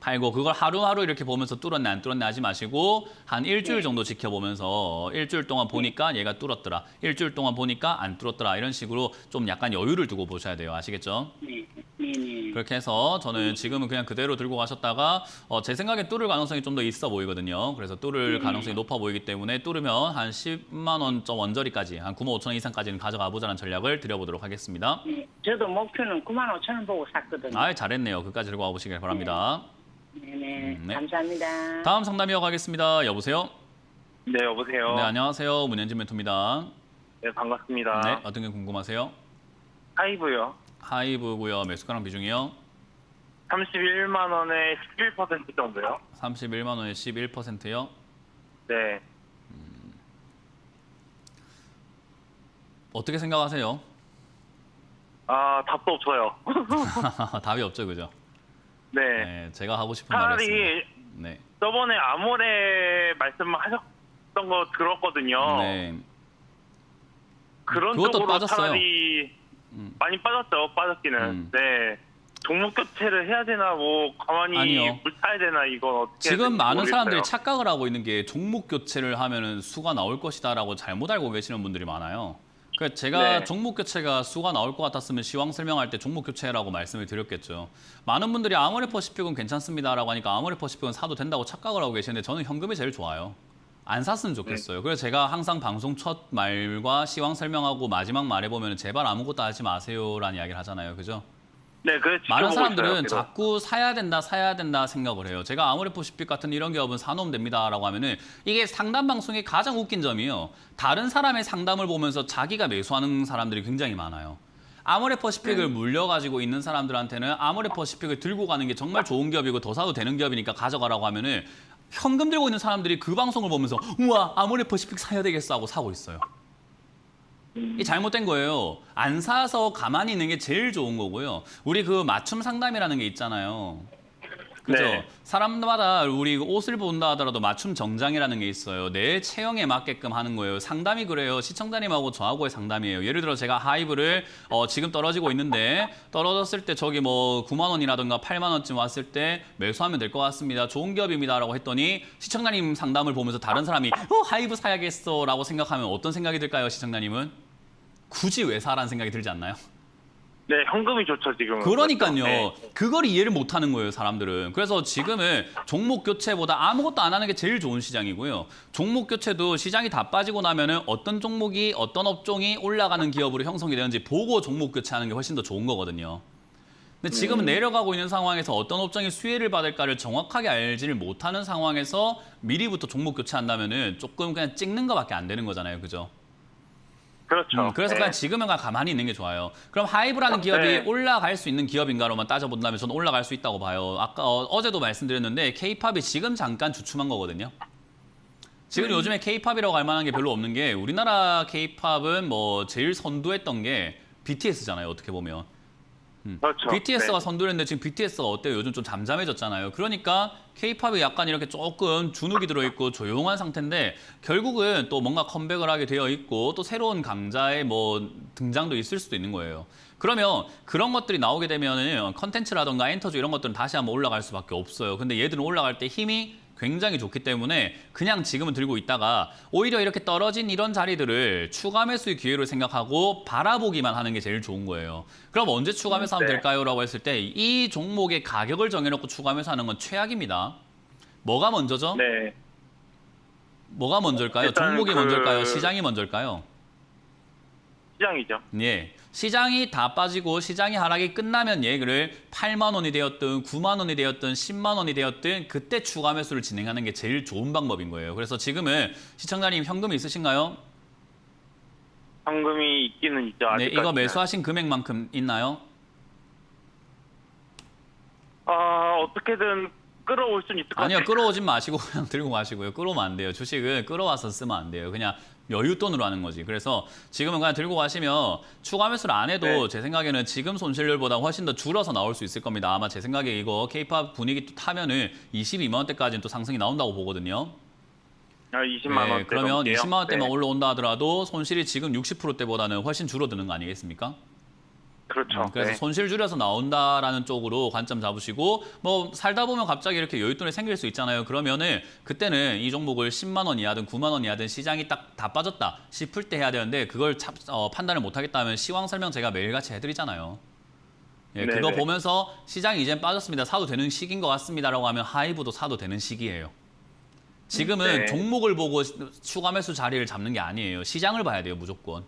팔고 그걸 하루하루 이렇게 보면서 뚫었네 안 뚫었네 하지 마시고 한 일주일 네. 정도 지켜보면서 일주일 동안 보니까 얘가 뚫었더라. 일주일 동안 보니까 안 뚫었더라. 이런 식으로 좀 약간 여유를 두고 보셔야 돼요. 아시겠죠? 네, 네, 네. 그렇게 해서 저는 지금은 그냥 그대로 들고 가셨다가 제 생각엔 뚫을 가능성이 좀 더 있어 보이거든요. 그래서 뚫을 가능성이 높아 보이기 때문에 뚫으면 한 10만 원 점 원저리까지 한 95,000원 이상까지는 가져가 보자는 전략을 드려보도록 하겠습니다. 네, 저도 목표는 95,000원 보고 샀거든요. 아, 잘했네요. 그까지 들고 와보시길 바랍니다. 네네, 네. 감사합니다. 다음 상담 이어가겠습니다. 여보세요? 네, 여보세요. 네, 안녕하세요. 문현진 멘토입니다. 네, 반갑습니다. 네, 어떤 게 궁금하세요? 하이브요. 하이브고요. 매수가랑 비중이요? 31만 원에 11% 정도요. 31만 원에 11%요? 네. 어떻게 생각하세요? 아, 답도 없어요. 답이 없죠, 그죠? 네. 네, 제가 하고 싶은 말이었습니다. 차라리 네. 저번에 아모레 말씀하셨던 거 들었거든요. 네. 그런 그것도 쪽으로 빠졌어요. 차라리 많이 빠졌죠. 빠졌기는. 네. 종목 교체를 해야 되나 뭐 가만히 아니요. 물 타야 되나 이건 어떻게 해야 지금 될지 많은 모르겠어요. 사람들이 착각을 하고 있는 게 종목 교체를 하면은 수가 나올 것이다라고 잘못 알고 계시는 분들이 많아요. 그러니까 제가 네. 종목 교체가 수가 나올 것 같았으면 시황 설명할 때 종목 교체라고 말씀을 드렸겠죠. 많은 분들이 아모레퍼시픽은 괜찮습니다라고 하니까 아모레퍼시픽은 사도 된다고 착각을 하고 계시는데 저는 현금이 제일 좋아요. 안 샀으면 좋겠어요. 그래서 제가 항상 방송 첫 말과 시황 설명하고 마지막 말에 보면 제발 아무것도 하지 마세요라는 이야기를 하잖아요. 그죠? 네, 그래 많은 지켜보고 사람들은 있어요, 계속. 자꾸 사야 된다 생각을 해요. 제가 아모레퍼시픽 같은 이런 기업은 사놓으면 됩니다라고 하면은 이게 상담 방송의 가장 웃긴 점이요. 다른 사람의 상담을 보면서 자기가 매수하는 사람들이 굉장히 많아요. 아모레퍼시픽을 물려가지고 있는 사람들한테는 아모레퍼시픽을 들고 가는 게 정말 좋은 기업이고 더 사도 되는 기업이니까 가져가라고 하면은 현금 들고 있는 사람들이 그 방송을 보면서 우와 아모레퍼시픽 사야 되겠어 하고 사고 있어요. 이 잘못된 거예요. 안 사서 가만히 있는 게 제일 좋은 거고요. 우리 그 맞춤 상담이라는 게 있잖아요. 그죠? 네. 사람마다 우리 옷을 본다 하더라도 맞춤 정장이라는 게 있어요. 내 체형에 맞게끔 하는 거예요. 상담이 그래요. 시청자님하고 저하고의 상담이에요. 예를 들어 제가 하이브를 지금 떨어지고 있는데 떨어졌을 때 저기 뭐 9만 원이라든가 8만 원쯤 왔을 때 매수하면 될 것 같습니다. 좋은 기업입니다라고 했더니 시청자님 상담을 보면서 다른 사람이 하이브 사야겠어라고 생각하면 어떤 생각이 들까요, 시청자님은? 굳이 왜 사라는 생각이 들지 않나요? 네, 현금이 좋죠, 지금은. 그러니까요. 네. 그걸 이해를 못 하는 거예요, 사람들은. 그래서 지금은 종목 교체보다 아무것도 안 하는 게 제일 좋은 시장이고요. 종목 교체도 시장이 다 빠지고 나면은 어떤 종목이, 어떤 업종이 올라가는 기업으로 형성이 되는지 보고 종목 교체하는 게 훨씬 더 좋은 거거든요. 근데 지금은 내려가고 있는 상황에서 어떤 업종이 수혜를 받을까를 정확하게 알지를 못하는 상황에서 미리부터 종목 교체한다면은 조금 그냥 찍는 거밖에 안 되는 거잖아요. 그죠? 그렇죠. 그래서 네. 그냥 지금은 그냥 가만히 있는 게 좋아요. 그럼 하이브라는 기업이 네. 올라갈 수 있는 기업인가로만 따져본다면 저는 올라갈 수 있다고 봐요. 아까 어제도 말씀드렸는데 K-팝이 지금 잠깐 주춤한 거거든요. 지금 요즘에 K-팝이라고 할 만한 게 별로 없는 게 우리나라 K-팝은 뭐 제일 선두했던 게 BTS잖아요. 어떻게 보면. 그렇죠. BTS가 네. 선두했는데 지금 BTS가 어때요? 요즘 좀 잠잠해졌잖아요. 그러니까 K-팝이 약간 이렇게 조금 주눅이 들어있고 조용한 상태인데 결국은 또 뭔가 컴백을 하게 되어 있고 또 새로운 강자의 뭐 등장도 있을 수도 있는 거예요. 그러면 그런 것들이 나오게 되면은 컨텐츠라던가 엔터주 이런 것들은 다시 한번 올라갈 수밖에 없어요. 근데 얘들은 올라갈 때 힘이 굉장히 좋기 때문에 그냥 지금은 들고 있다가 오히려 이렇게 떨어진 이런 자리들을 추가 매수의 기회로 생각하고 바라보기만 하는 게 제일 좋은 거예요. 그럼 언제 추가 매수하면 네. 될까요? 라고 했을 때 이 종목의 가격을 정해놓고 추가 매수하는 건 최악입니다. 뭐가 먼저죠? 네. 뭐가 먼저일까요? 일단 종목이 그- 먼저일까요? 시장이 먼저일까요? 시장이죠. 예. 시장이 다 빠지고 시장이 하락이 끝나면 얘를 8만 원이 되었든 9만 원이 되었든 10만 원이 되었든 그때 추가 매수를 진행하는 게 제일 좋은 방법인 거예요. 그래서 지금은 시청자님 현금이 있으신가요? 현금이 있기는 있죠. 네, 아직까지는. 이거 매수하신 금액만큼 있나요? 어떻게든 끌어올 수는 있을 것 아니요, 같아요. 끌어오진 마시고 그냥 들고 가시고요. 끌어오면 안 돼요. 주식은 끌어와서 쓰면 안 돼요. 그냥 여윳돈으로 하는 거지. 그래서 지금은 그냥 들고 가시면 추가 매수를 안 해도 네. 제 생각에는 지금 손실률보다 훨씬 더 줄어서 나올 수 있을 겁니다. 아마 제 생각에 이거 K-팝 분위기 또 타면은 22만 원대까지는 또 상승이 나온다고 보거든요. 20만 원대. 네, 그러면 넘게요. 20만 원대만 네. 올라온다 하더라도 손실이 지금 60%대보다는 훨씬 줄어드는 거 아니겠습니까? 그렇죠. 그래서 네. 손실 줄여서 나온다라는 쪽으로 관점 잡으시고 뭐 살다 보면 갑자기 이렇게 여윳돈이 생길 수 있잖아요. 그러면은 그때는 이 종목을 10만 원 이하든 9만 원 이하든 시장이 딱 다 빠졌다 싶을 때 해야 되는데 그걸 판단을 못 하겠다 하면 시황 설명 제가 매일같이 해드리잖아요. 예, 그거 네네. 보면서 시장이 이젠 빠졌습니다. 사도 되는 시기인 것 같습니다라고 하면 하이브도 사도 되는 시기예요. 지금은 네. 종목을 보고 추가 매수 자리를 잡는 게 아니에요. 시장을 봐야 돼요, 무조건.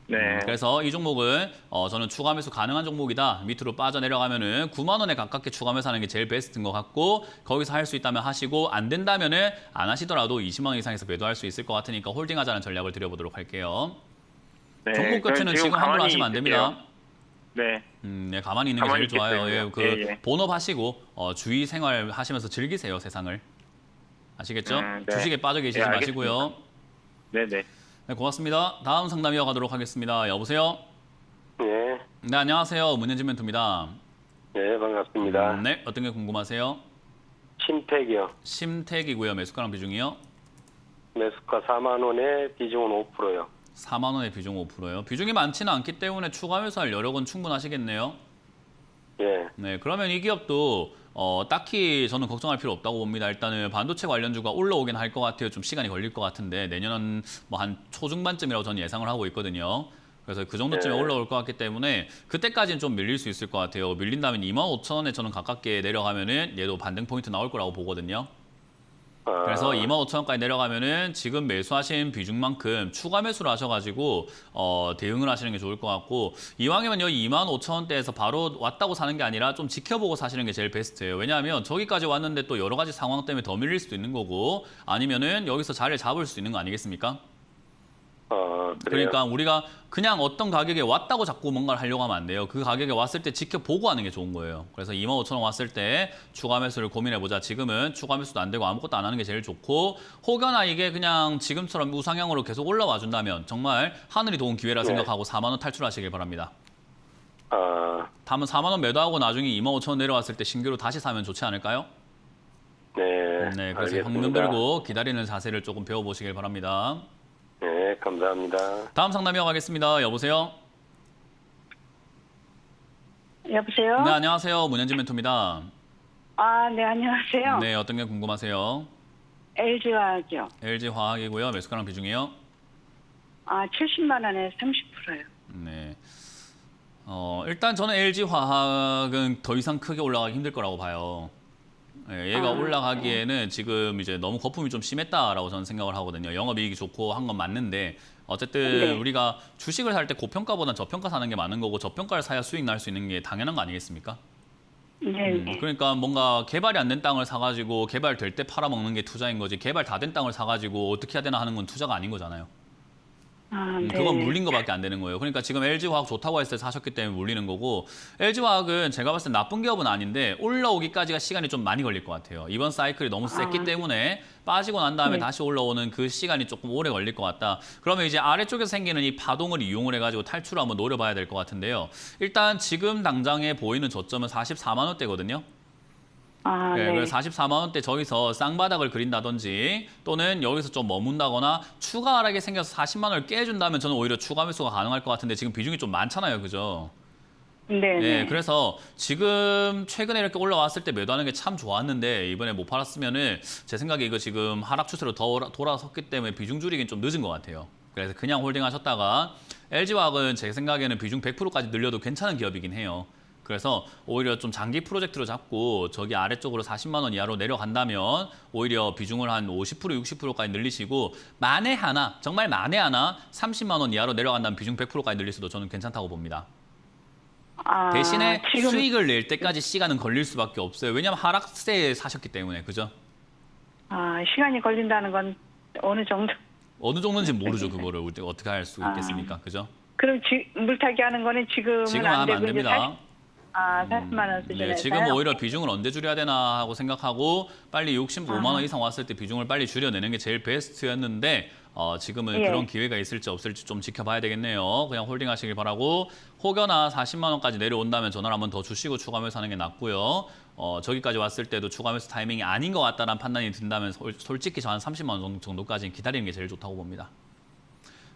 네. 그래서 이 종목은 저는 추가 매수 가능한 종목이다. 밑으로 빠져내려가면은 9만 원에 가깝게 추가 매수하는 게 제일 베스트인 것 같고 거기서 할 수 있다면 하시고 안 된다면은 안 하시더라도 20만 원 이상에서 매도할 수 있을 것 같으니까 홀딩하자는 전략을 드려보도록 할게요. 네. 종목 교체는 지금 함부로 가만히 하시면 안 됩니다. 있을게요. 네. 네, 가만히 있는 게 가만히 제일 좋아요. 있겠어요. 예, 그 예, 예. 본업하시고 주위 생활 하시면서 즐기세요, 세상을. 아시겠죠? 네. 주식에 빠져 계시지 예, 마시고요. 네네. 네, 고맙습니다. 다음 상담 이어가도록 하겠습니다. 여보세요? 네, 네, 안녕하세요. 문현진 멘토입니다. 네, 반갑습니다. 네, 어떤 게 궁금하세요? 심택이요. 심택이고요. 매수가랑 비중이요? 매수가 4만 원에 비중은 5%요. 4만 원의 비중 5%요. 비중이 많지는 않기 때문에 추가 매수할 여력은 충분하시겠네요. 예. 네, 그러면 이 기업도 딱히 저는 걱정할 필요 없다고 봅니다. 일단은 반도체 관련주가 올라오긴 할 것 같아요. 좀 시간이 걸릴 것 같은데 내년은 뭐 한 초중반쯤이라고 저는 예상을 하고 있거든요. 그래서 그 정도쯤에 네. 올라올 것 같기 때문에 그때까지는 좀 밀릴 수 있을 것 같아요. 밀린다면 25,000원에 저는 가깝게 내려가면은 얘도 반등 포인트 나올 거라고 보거든요. 아, 그래서 25,000원까지 내려가면은 지금 매수하신 비중만큼 추가 매수를 하셔가지고 대응을 하시는 게 좋을 것 같고, 이왕이면 여기 25,000원대에서 바로 왔다고 사는 게 아니라 좀 지켜보고 사시는 게 제일 베스트예요. 왜냐하면 저기까지 왔는데 또 여러 가지 상황 때문에 더 밀릴 수도 있는 거고, 아니면은 여기서 자리를 잡을 수 있는 거 아니겠습니까? 그래요. 그러니까 우리가 그냥 어떤 가격에 왔다고 자꾸 뭔가를 하려고 하면 안 돼요. 그 가격에 왔을 때 지켜보고 하는 게 좋은 거예요. 그래서 25,000원 왔을 때 추가 매수를 고민해보자. 지금은 추가 매수도 안 되고 아무것도 안 하는 게 제일 좋고, 혹여나 이게 그냥 지금처럼 우상향으로 계속 올라와 준다면 정말 하늘이 도운 기회라 네. 생각하고 4만 원 탈출하시길 바랍니다. 아, 다음은 4만 원 매도하고 나중에 25,000원 내려왔을 때 신규로 다시 사면 좋지 않을까요? 네. 네, 그래서 알겠습니다. 현금 들고 기다리는 자세를 조금 배워보시길 바랍니다. 네, 감사합니다. 다음 상담 이어가겠습니다. 여보세요? 여보세요? 네, 안녕하세요. 문현진 멘토입니다. 아, 네, 안녕하세요. 네, 어떤 게 궁금하세요? LG화학이요. LG화학이고요. 매수가랑 비중이요? 아, 70만 원에 30%요. 네. 일단 저는 LG화학은 더 이상 크게 올라가기 힘들 거라고 봐요. 예, 얘가 올라가기에는 지금 이제 너무 거품이 좀 심했다라고 저는 생각을 하거든요. 영업이익이 좋고 한 건 맞는데, 어쨌든 네. 우리가 주식을 살 때 고평가보다는 저평가 사는 게 많은 거고, 저평가를 사야 수익 날 수 있는 게 당연한 거 아니겠습니까? 네. 그러니까 뭔가 개발이 안 된 땅을 사가지고 개발될 때 팔아먹는 게 투자인 거지, 개발 다 된 땅을 사가지고 어떻게 해야 되나 하는 건 투자가 아닌 거잖아요. 아, 네. 그건 물린 거밖에 안 되는 거예요. 그러니까 지금 LG화학 좋다고 했을 때 사셨기 때문에 물리는 거고, LG화학은 제가 봤을 때 나쁜 기업은 아닌데 올라오기까지가 시간이 좀 많이 걸릴 것 같아요. 이번 사이클이 너무 셌기 때문에 빠지고 난 다음에 네. 다시 올라오는 그 시간이 조금 오래 걸릴 것 같다. 그러면 이제 아래쪽에서 생기는 이 파동을 이용을 해가지고 탈출을 한번 노려봐야 될 것 같은데요. 일단 지금 당장에 보이는 저점은 44만 원대거든요. 아, 네, 네. 그래서 44만 원대 저기서 쌍바닥을 그린다든지, 또는 여기서 좀 머문다거나 추가 하락이 생겨서 40만 원을 깨준다면 저는 오히려 추가 매수가 가능할 것 같은데, 지금 비중이 좀 많잖아요. 그죠? 네. 네, 네. 그래서 지금 최근에 이렇게 올라왔을 때 매도하는 게 참 좋았는데 이번에 못 팔았으면은 제 생각에 이거 지금 하락 추세로 돌아섰기 때문에 비중 줄이긴 좀 늦은 것 같아요. 그래서 그냥 홀딩하셨다가, LG화학은 제 생각에는 비중 100%까지 늘려도 괜찮은 기업이긴 해요. 그래서 오히려 좀 장기 프로젝트로 잡고 저기 아래쪽으로 40만 원 이하로 내려간다면 오히려 비중을 한 50%, 60%까지 늘리시고, 만에 하나, 정말 만에 하나 30만 원 이하로 내려간다면 비중 100%까지 늘리셔도 저는 괜찮다고 봅니다. 아, 대신에 지금 수익을 낼 때까지 시간은 걸릴 수밖에 없어요. 왜냐하면 하락세에 사셨기 때문에. 그죠? 시간이 걸린다는 건 어느 정도? 어느 정도인지 모르죠. 그거를 어떻게 할 수 있겠습니까? 그죠? 그럼 물타기 하는 거는 지금은 지금 안 하면 되고 안 이제 됩니다. 40만 원 수준에서요? 네, 지금 오히려 비중을 언제 줄여야 되나 하고 생각하고, 빨리 65만 원 이상 왔을 때 비중을 빨리 줄여내는 게 제일 베스트였는데, 지금은 예. 그런 기회가 있을지 없을지 좀 지켜봐야 되겠네요. 그냥 홀딩 하시길 바라고, 혹여나 40만 원까지 내려온다면 전화를 한번 더 주시고 추가 매수하는 게 낫고요. 저기까지 왔을 때도 추가 매수 타이밍이 아닌 것 같다는 판단이 든다면 솔직히 저 한 30만 원 정도까지는 기다리는 게 제일 좋다고 봅니다.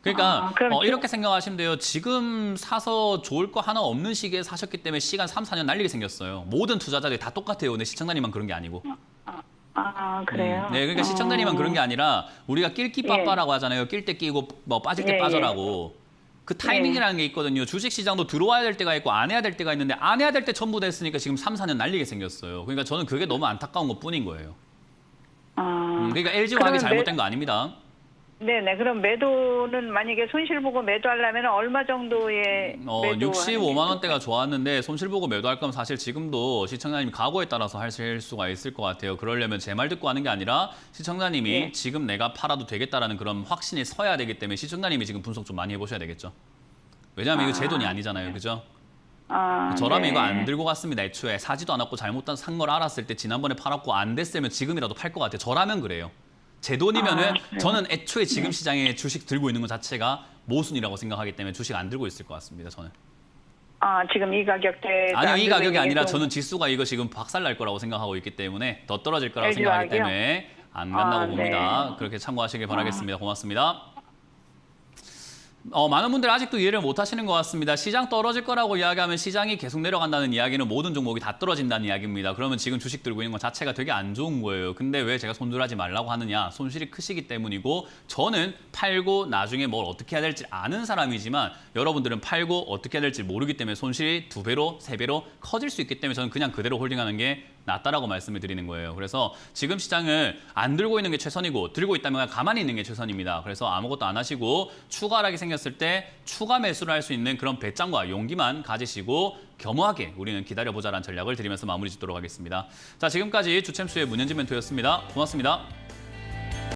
그러니까 그럼 지금- 이렇게 생각하시면 돼요. 지금 사서 좋을 거 하나 없는 시기에 사셨기 때문에 시간 3, 4년 날리게 생겼어요. 모든 투자자들이 다 똑같아요. 근데 시청자님만 그런 게 아니고. 그래요? 네, 그러니까 시청자님만 그런 게 아니라 우리가 낄기 빠빠라고 하잖아요. 낄 때 끼고 뭐 빠질 때 예, 빠져라고. 그 타이밍이라는 게 있거든요. 주식 시장도 들어와야 될 때가 있고 안 해야 될 때가 있는데, 안 해야 될 때 전부 됐으니까 지금 3, 4년 날리게 생겼어요. 그러니까 저는 그게 너무 안타까운 것 뿐인 거예요. 그러니까 LG화학이 그러면 잘못된 거 아닙니다. 네네. 그럼 매도는 만약에 손실 보고 매도하려면 얼마 정도의 매도? 65만 원대가 좋았는데 손실 보고 매도할 거면 사실 지금도 시청자님 각오에 따라서 하실 수가 있을 것 같아요. 그러려면 제 말 듣고 하는 게 아니라 시청자님이 네. 지금 내가 팔아도 되겠다라는 그런 확신이 서야 되기 때문에 시청자님이 지금 분석 좀 많이 해보셔야 되겠죠. 왜냐하면 이거 제 돈이 아니잖아요. 그죠? 저라면 네. 이거 안 들고 갔습니다. 애초에 사지도 않았고 잘못 산 걸 알았을 때 지난번에 팔았고 안 됐으면 지금이라도 팔 것 같아요. 저라면 그래요. 제 돈이면은 저는 애초에 지금 시장에 주식 들고 있는 것 자체가 모순이라고 생각하기 때문에 주식 안 들고 있을 것 같습니다. 저는. 지금 이 가격대. 아니요, 이 가격이 아니라 저는 지수가 이거 지금 박살 날 거라고 생각하고 있기 때문에, 더 떨어질 거라고 생각하기 LG화학이요? 때문에 안 간다고 봅니다. 네. 그렇게 참고하시길 바라겠습니다. 고맙습니다. 많은 분들이 아직도 이해를 못 하시는 것 같습니다. 시장 떨어질 거라고 이야기하면 시장이 계속 내려간다는 이야기는 모든 종목이 다 떨어진다는 이야기입니다. 그러면 지금 주식 들고 있는 것 자체가 되게 안 좋은 거예요. 근데 왜 제가 손절하지 말라고 하느냐? 손실이 크시기 때문이고 저는 팔고 나중에 뭘 어떻게 해야 될지 아는 사람이지만 여러분들은 팔고 어떻게 해야 될지 모르기 때문에 손실이 2배로, 3배로 커질 수 있기 때문에 저는 그냥 그대로 홀딩하는 게 낫다라고 말씀을 드리는 거예요. 그래서 지금 시장을 안 들고 있는 게 최선이고 들고 있다면 가만히 있는 게 최선입니다. 그래서 아무것도 안 하시고 추가 하락이 생겼을 때 추가 매수를 할 수 있는 그런 배짱과 용기만 가지시고 겸허하게 우리는 기다려보자라는 전략을 드리면서 마무리 짓도록 하겠습니다. 자, 지금까지 주챔스의 문현진 멘토였습니다. 고맙습니다.